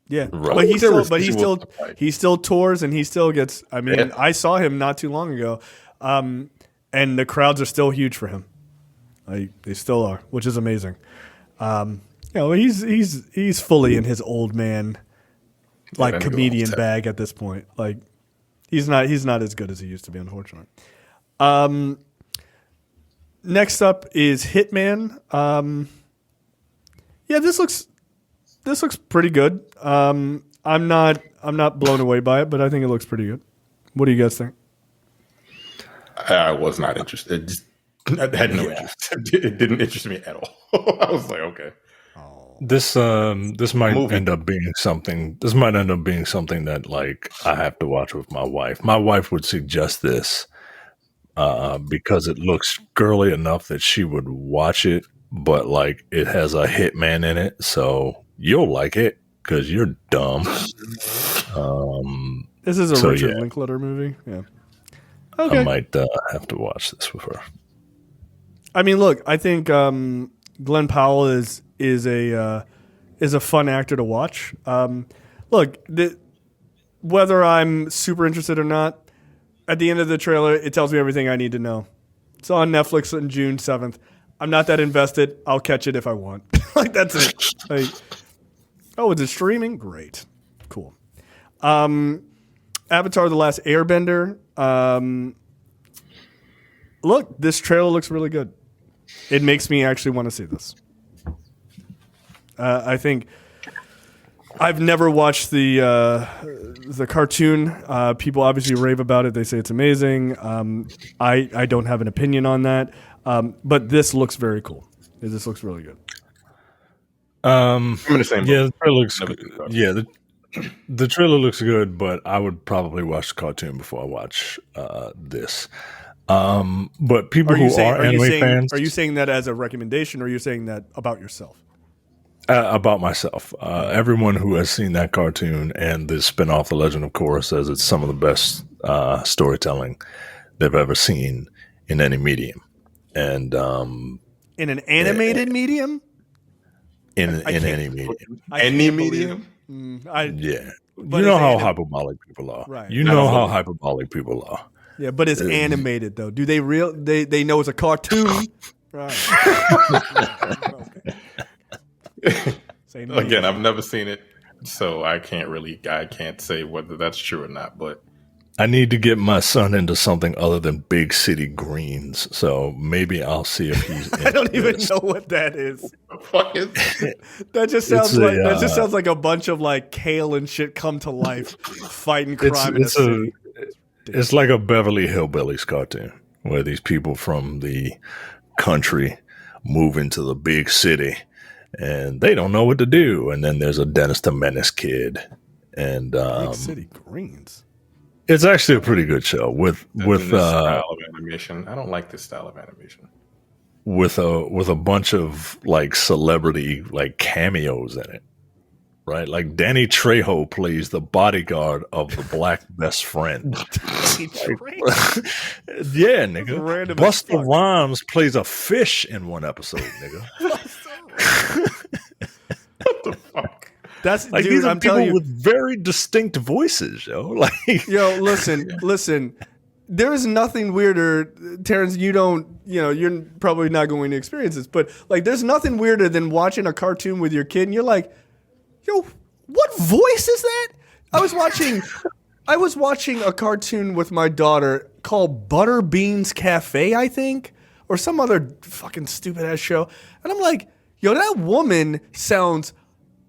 Yeah, right. he still tours and he still gets. I mean, I saw him not too long ago, and the crowds are still huge for him. Like they still are, which is amazing. He's fully in his old man, like comedian bag at this point. Like. He's not as good as he used to be, unfortunately. Next up is Hitman. This looks pretty good. I'm not blown away by it, but I think it looks pretty good. What do you guys think? I was not interested. I had no interest. It didn't interest me at all. I was like, okay. This might end up being something. This might end up being something that like I have to watch with my wife. My wife would suggest this because it looks girly enough that she would watch it, but like it has a hitman in it, so you'll like it because you're dumb. This is a Richard Linklater movie. Yeah. Okay. I might have to watch this with her. I mean, look, I think Glenn Powell is a fun actor to watch. Whether I'm super interested or not, at the end of the trailer, it tells me everything I need to know. It's on Netflix on June 7th. I'm not that invested. I'll catch it if I want. Like that's it. Like, is it streaming? Great, cool. Avatar: The Last Airbender. Look, this trailer looks really good. It makes me actually want to see this. I think I've never watched the cartoon. People obviously rave about it. They say it's amazing. I don't have an opinion on that. But this looks very cool. This looks really good. I'm in the same boat. Yeah, the trailer looks good. Yeah, the trailer looks good, but I would probably watch the cartoon before I watch this. But people who are anime fans, are you saying that as a recommendation, or are you saying that about yourself? About myself. Everyone who has seen that cartoon and the spinoff, The Legend of Korra, says it's some of the best storytelling they've ever seen in any medium. And in an animated medium? in any medium. Any medium? Yeah. But You know it's how anim- hyperbolic people are. Right. You know how hyperbolic people are. Yeah, but it's animated though. Do they they know it's a cartoon? Right. Again, I've never seen it, so I can't say whether that's true or not. But I need to get my son into something other than big city greens. So maybe I'll see if he's. I don't even know what that is. the fuck is That just sounds like a bunch of like kale and shit come to life, fighting crime in a city. It's like a Beverly Hillbillies cartoon where these people from the country move into the big city and they don't know what to do. And then there's a Dennis the Menace kid, and Big City Greens. it's actually a pretty good show with this style of animation? I don't like this style of animation. with a bunch of like celebrity like cameos in it. Right, like Danny Trejo plays the bodyguard of the black best friend. Yeah, nigga. Random Busta Rhymes plays a fish in one episode, nigga. What the fuck? That's Like dude, these are I'm people telling you. with very distinct voices, yo. Like, Yo, listen. There is nothing weirder, Terrence. You're probably not going to experience this, but like, there's nothing weirder than watching a cartoon with your kid, and you're like, yo, what voice is that? I was watching a cartoon with my daughter called Butterbeans Cafe, I think, or some other fucking stupid ass show. And I'm like, yo, that woman sounds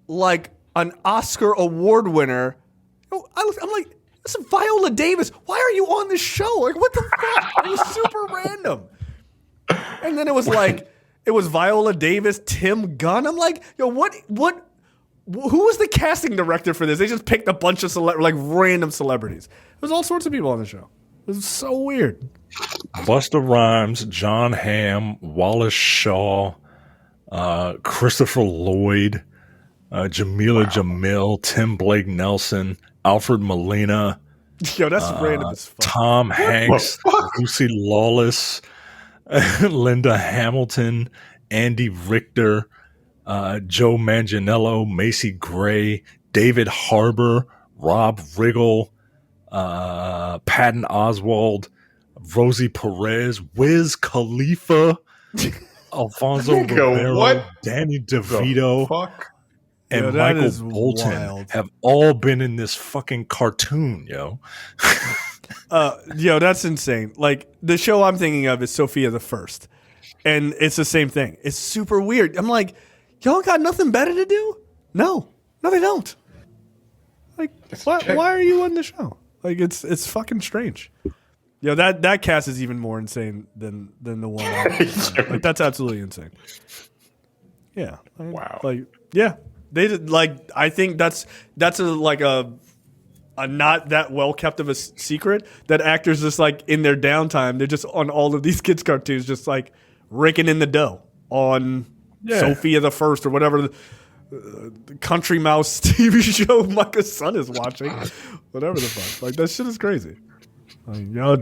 like an Oscar award winner. Yo, I'm like, this is Viola Davis. Why are you on this show? Like, what the fuck? It was super random. And then it was Viola Davis, Tim Gunn. I'm like, yo, what? Who was the casting director for this? They just picked a bunch of random celebrities. There was all sorts of people on the show. It was so weird. Busta Rhymes, John Hamm, Wallace Shaw, Christopher Lloyd, Jamila Jamil, Tim Blake Nelson, Alfred Molina, Yo, that's random as fuck. Tom Hanks, Lucy Lawless, Linda Hamilton, Andy Richter, Joe Manganiello, Macy Gray, David Harbour, Rob Riggle, Patton Oswalt, Rosie Perez, Wiz Khalifa, Alfonso Ribeiro, Danny DeVito, and Michael Bolton wild. have all been in this fucking cartoon, yo. Yo, that's insane. Like, the show I'm thinking of is Sophia the First, and it's the same thing. It's super weird. I'm like, y'all got nothing better to do? No, they don't. Like, why are you on the show? Like, it's fucking strange. Yo, that cast is even more insane than the one. Like, that's absolutely insane. Yeah. Wow. Like, yeah, they did, like, I think that's a not that well kept of a secret that actors just like in their downtime they're just on all of these kids cartoons just like raking in the dough on Sophia the First or whatever the Country Mouse TV show Micah's son is watching, whatever the fuck. Like, that shit is crazy. Like, y'all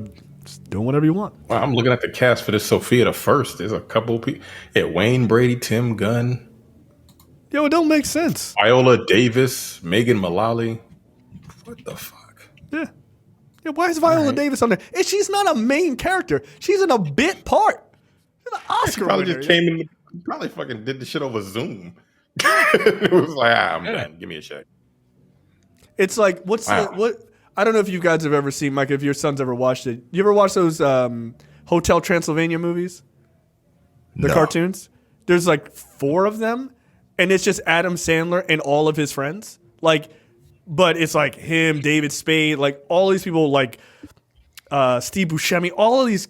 just doing whatever you want. Wow, I'm looking at the cast for this Sophia the First. There's a couple people. Yeah, Wayne Brady, Tim Gunn. Yo, it don't make sense. Viola Davis, Megan Mullally. What the fuck? Yeah. Why is Viola Davis on there? And she's not a main character. She's in a bit part. She's an Oscar Probably winner. just came in. Probably fucking did the shit over Zoom. It was like, I'm done. Give me a check. It's like, what? I don't know if you guys have ever seen, Mike, if your son's ever watched it. You ever watch those Hotel Transylvania movies? The cartoons? There's like 4 of them, and it's just Adam Sandler and all of his friends. Like, but it's like him, David Spade, like all these people, like Steve Buscemi, all of these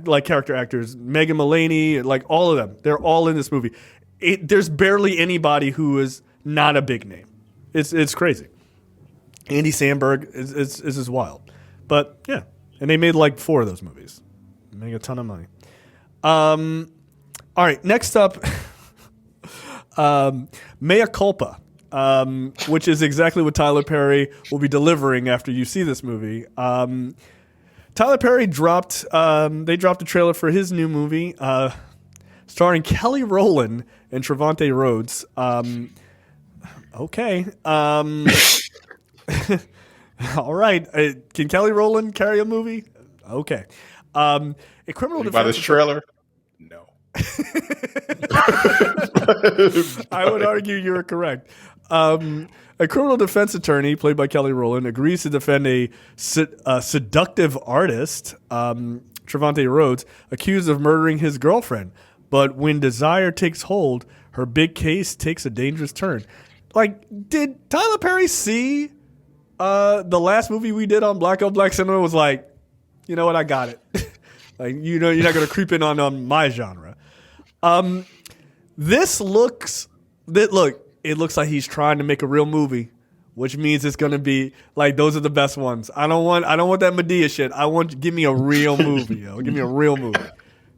like character actors, Megan Mullally, like all of them. They're all in this movie. There's barely anybody who is not a big name. It's crazy. Andy Samberg is just wild. But yeah, and they made like 4 of those movies. Make a ton of money. All right, next up, Mea Culpa, which is exactly what Tyler Perry will be delivering after you see this movie. Tyler Perry dropped a trailer for his new movie, starring Kelly Rowland and Trevante Rhodes. Okay. All right. Can Kelly Rowland carry a movie? Okay. A criminal defense. By this trailer? No. I would argue you're correct. A criminal defense attorney, played by Kelly Rowland, agrees to defend a seductive artist, Trevante Rhodes, accused of murdering his girlfriend. But when desire takes hold, her big case takes a dangerous turn. Like, did Tyler Perry see the last movie we did on Black on Black Cinema? Was like, you know what, I got it. Like, you know, you're not going to creep in on my genre. This looks it looks like he's trying to make a real movie, which means it's going to be like, those are the best ones. I don't want that Medea shit. Give me a real movie, yo. Give me a real movie.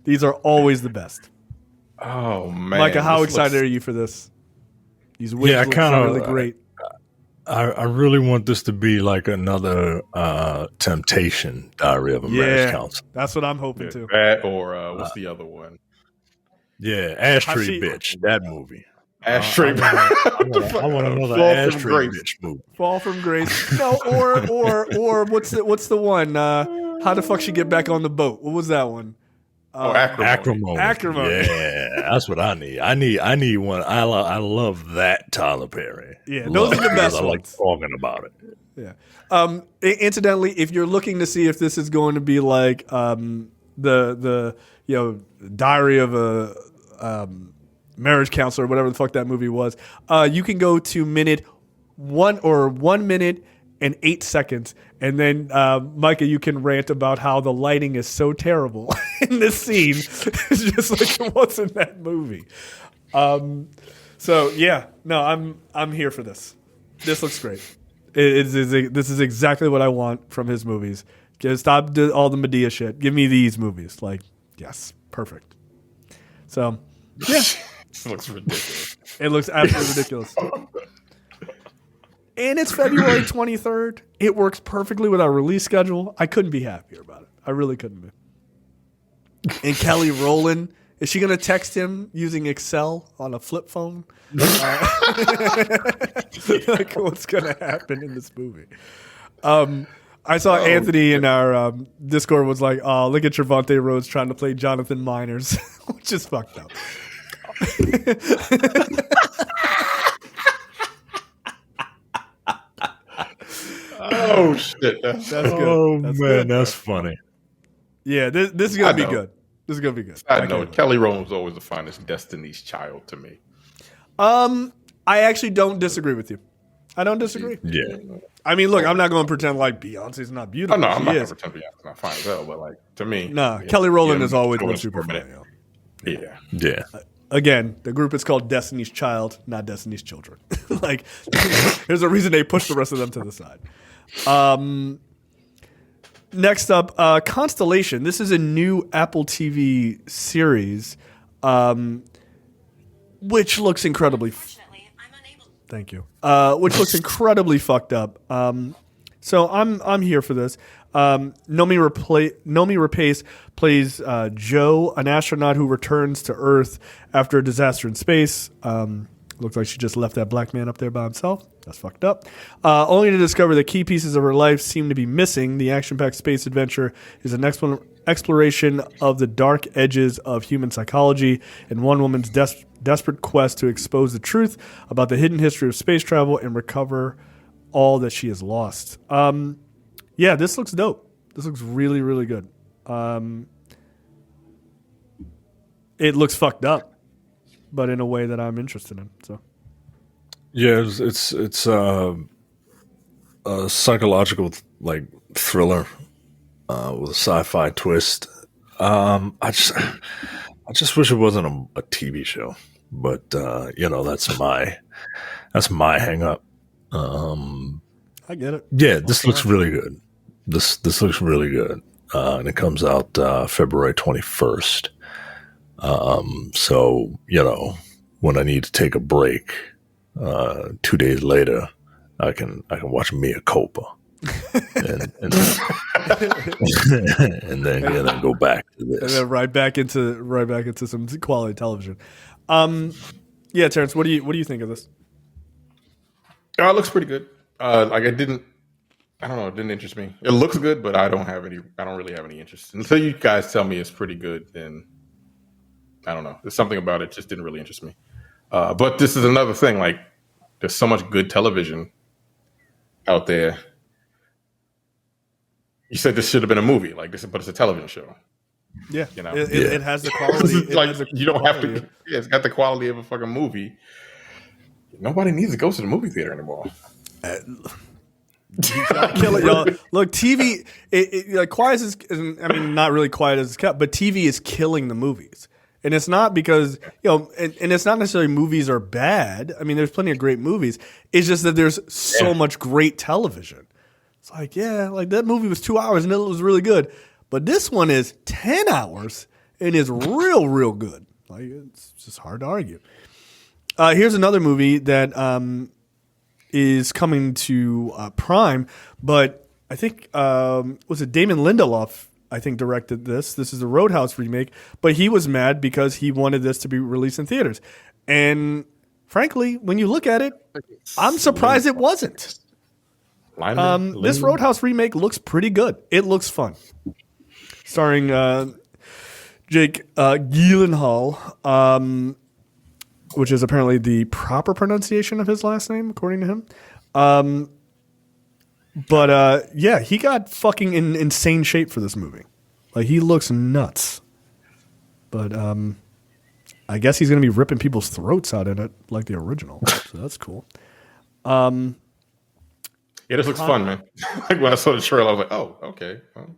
These are always the best. Oh man, Micah, how excited are you for this? These wigs look really great. I really want this to be like another Temptation, Diary of a Marriage Counselor. That's what I'm hoping too. That or what's the other one? Yeah, Ashtray Bitch. That movie. Ashtray. I want another Ashtray Bitch movie. Fall from Grace. No, or what's the one? How the fuck she get back on the boat? What was that one? Acrimony. Yeah, that's what I need. I need one. I love that Tyler Perry. Yeah, those are the best ones. I like talking about it. Yeah. Incidentally, if you're looking to see if this is going to be like the Diary of a Marriage Counselor, whatever the fuck that movie was, you can go to 1 minute and 8 seconds, and then Micah, you can rant about how the lighting is so terrible in this scene. It's just like it was in that movie. So yeah, no, I'm here for this. This looks great. This is exactly what I want from his movies. Just stop all the Medea shit. Give me these movies. Like, yes, perfect. So yeah, it looks ridiculous. It looks absolutely ridiculous. And it's February 23rd. It works perfectly with our release schedule. I couldn't be happier about it. I really couldn't be. And Kelly Rowland, is she going to text him using Excel on a flip phone? Like, what's going to happen in this movie? I saw Anthony in our Discord was like, oh, look at Trevante Rhodes trying to play Jonathan Miners, which is fucked up. Oh shit! That's good. Oh that's man, good. That's funny. Yeah, this is gonna be good. This is gonna be good. I know Kelly Rowland was always the finest Destiny's Child to me. I actually don't disagree with you. I don't disagree. Yeah. I mean, look, I'm not going to pretend like Beyonce's not beautiful. Oh, no, I'm not going is. to pretend Beyonce's not fine as hell, but like to me, Kelly Rowland has always been super fun. Yeah. Again, the group is called Destiny's Child, not Destiny's Children. Like, there's a reason they pushed the rest of them to the side. Next up, Constellation. This is a new Apple TV series, which looks incredibly. Thank you. Which looks incredibly fucked up. So I'm here for this. Nomi Rapace plays Joe, an astronaut who returns to Earth after a disaster in space. Looks like she just left that black man up there by himself. That's fucked up. Only to discover that key pieces of her life seem to be missing. The action-packed space adventure is an exploration of the dark edges of human psychology and one woman's desperate quest to expose the truth about the hidden history of space travel and recover all that she has lost. Yeah, this looks dope. This looks really, really good. It looks fucked up, but in a way that I'm interested in. So, yeah, it's a psychological like thriller with a sci-fi twist. I just wish it wasn't a TV show, but that's my hang up. I get it. Yeah, this looks really good. This looks really good, and it comes out February 21st. So when I need to take a break, 2 days later, I can watch Mea Culpa. and, and, and then go back to And this. then right back into some quality television. Yeah, Terrence, what do you think of this? It looks pretty good. Like I don't know, it didn't interest me. It looks good, but I don't really have any interest. Until you guys tell me it's pretty good, then I don't know. There's something about it just didn't really interest me. But this is another thing, like there's so much good television out there. You said this should have been a movie, like this, but it's a television show. Yeah, You know? it has the quality. You don't have to. Yeah, it's got the quality of a fucking movie. Nobody needs to go to the movie theater anymore. Kill it, y'all. Look, TV, like quiet as not really quiet as it's kept, but TV is killing the movies. And it's not because, and it's not necessarily movies are bad. I mean, there's plenty of great movies. It's just that there's so much great television. It's like, like that movie was 2 hours and it was really good. But this one is 10 hours and is real, real good. Like, it's just hard to argue. Here's another movie that is coming to Prime, but I think, was it Damon Lindelof, I think, directed this. This is a Roadhouse remake, but he was mad because he wanted this to be released in theaters. And frankly, when you look at it, I'm surprised it wasn't. This Roadhouse remake looks pretty good. It looks fun. Starring Jake Gyllenhaal, which is apparently the proper pronunciation of his last name, according to him. But he got fucking in insane shape for this movie. Like, he looks nuts. But I guess he's going to be ripping people's throats out in it like the original. So that's cool. Yeah, this looks fun, man. Like when I saw the trailer, I was like, "Oh, okay." Well,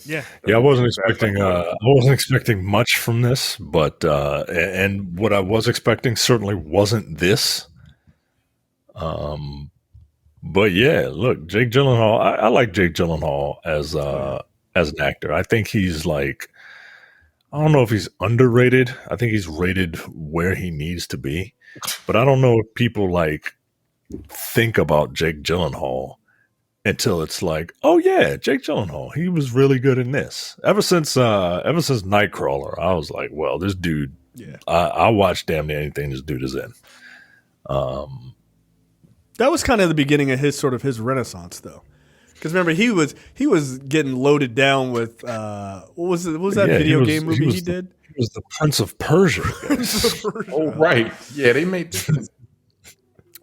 yeah. I wasn't expecting much from this, but and what I was expecting certainly wasn't this. But yeah, look, Jake Gyllenhaal. I like Jake Gyllenhaal as an actor. I think he's like, I don't know if he's underrated. I think he's rated where he needs to be, but I don't know if people like think about Jake Gyllenhaal until it's like, oh yeah, Jake Gyllenhaal, he was really good in this. Ever since Nightcrawler, I was like, well, this dude, I watch damn near anything this dude is in. That was kind of the beginning of his renaissance, though. Because remember, he was getting loaded down with what was that video game movie he did? He was the Prince of Persia. Oh right, yeah, they made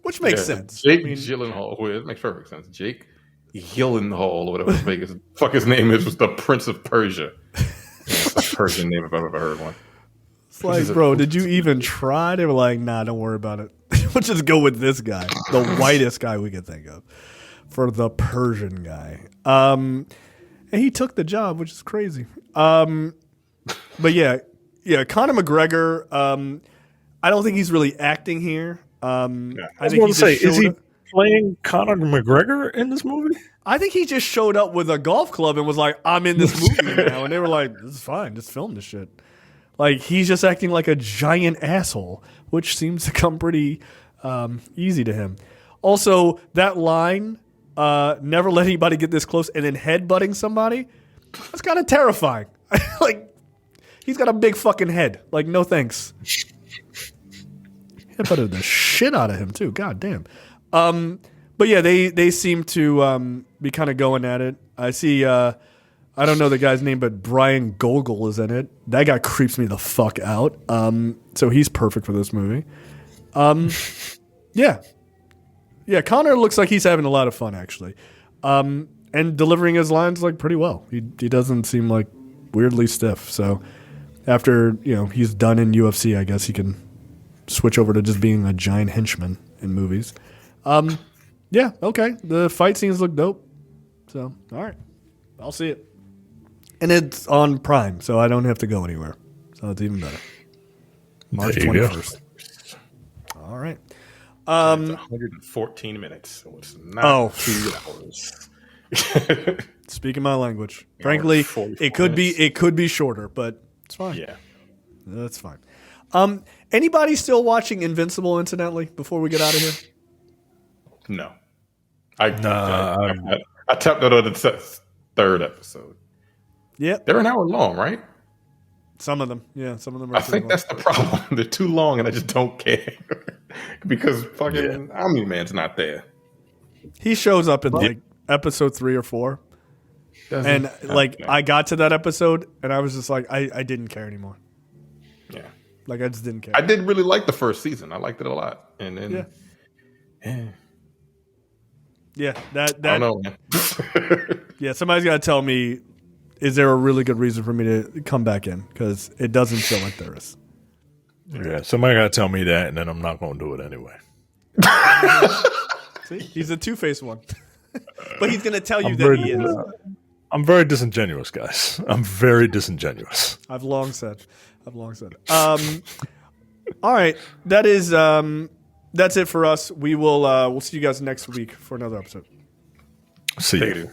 which makes sense. Jake Gyllenhaal, it makes perfect sense. Jake Gyllenhaal, or whatever the fuck his name is, was the Prince of Persia. It's a Persian name if I've ever heard one. It's like, bro, did you even try? They were like, nah, don't worry about it. We'll just go with this guy, the whitest guy we could think of for the Persian guy. And he took the job, which is crazy. But yeah, Conor McGregor. I don't think he's really acting here. I was going to say, is he playing Conor McGregor in this movie? I think he just showed up with a golf club and was like, I'm in this movie now. And they were like, this is fine. Just film this shit. Like, he's just acting like a giant asshole, which seems to come pretty easy to him. Also, that line, never let anybody get this close, and then headbutting somebody, that's kind of terrifying. Like, he's got a big fucking head. Like, no thanks. Headbutted the shit out of him, too. God damn. But yeah, they seem to be kind of going at it. I see, I don't know the guy's name, but Brian Gogol is in it. That guy creeps me the fuck out. So he's perfect for this movie. Yeah, Connor looks like he's having a lot of fun, actually. And delivering his lines like pretty well. He doesn't seem like weirdly stiff. So after, he's done in UFC, I guess he can switch over to just being a giant henchman in movies. Yeah, okay. The fight scenes look dope. So, all right. I'll see it. And it's on Prime, so I don't have to go anywhere. So it's even better. March 21st. All right. It's 114 minutes, so it's not 2 hours. Speaking my language. Frankly, it could be shorter, but it's fine. Yeah. That's fine. Anybody still watching Invincible, incidentally, before we get out of here? No. I tapped out on the third episode. Yep. They're an hour long, right? Some of them. Yeah, some of them are. I think that's the problem. They're too long, and I just don't care because fucking Omni-Man's not there. He shows up in like episode 3 or 4. And like I got to that episode and I was just like, I didn't care anymore. Yeah. Like I just didn't care. I did really like the first season. I liked it a lot. And then that I don't know, man. yeah, somebody's gotta tell me, is there a really good reason for me to come back in? Because it doesn't feel like there is. Yeah, somebody gotta tell me that and then I'm not gonna do it anyway. See? He's a two-faced one. But he's gonna tell you that he is. I'm very disingenuous, guys. I'm very disingenuous. I've long said. All right, that is that's it for us. We'll see you guys next week for another episode. See you.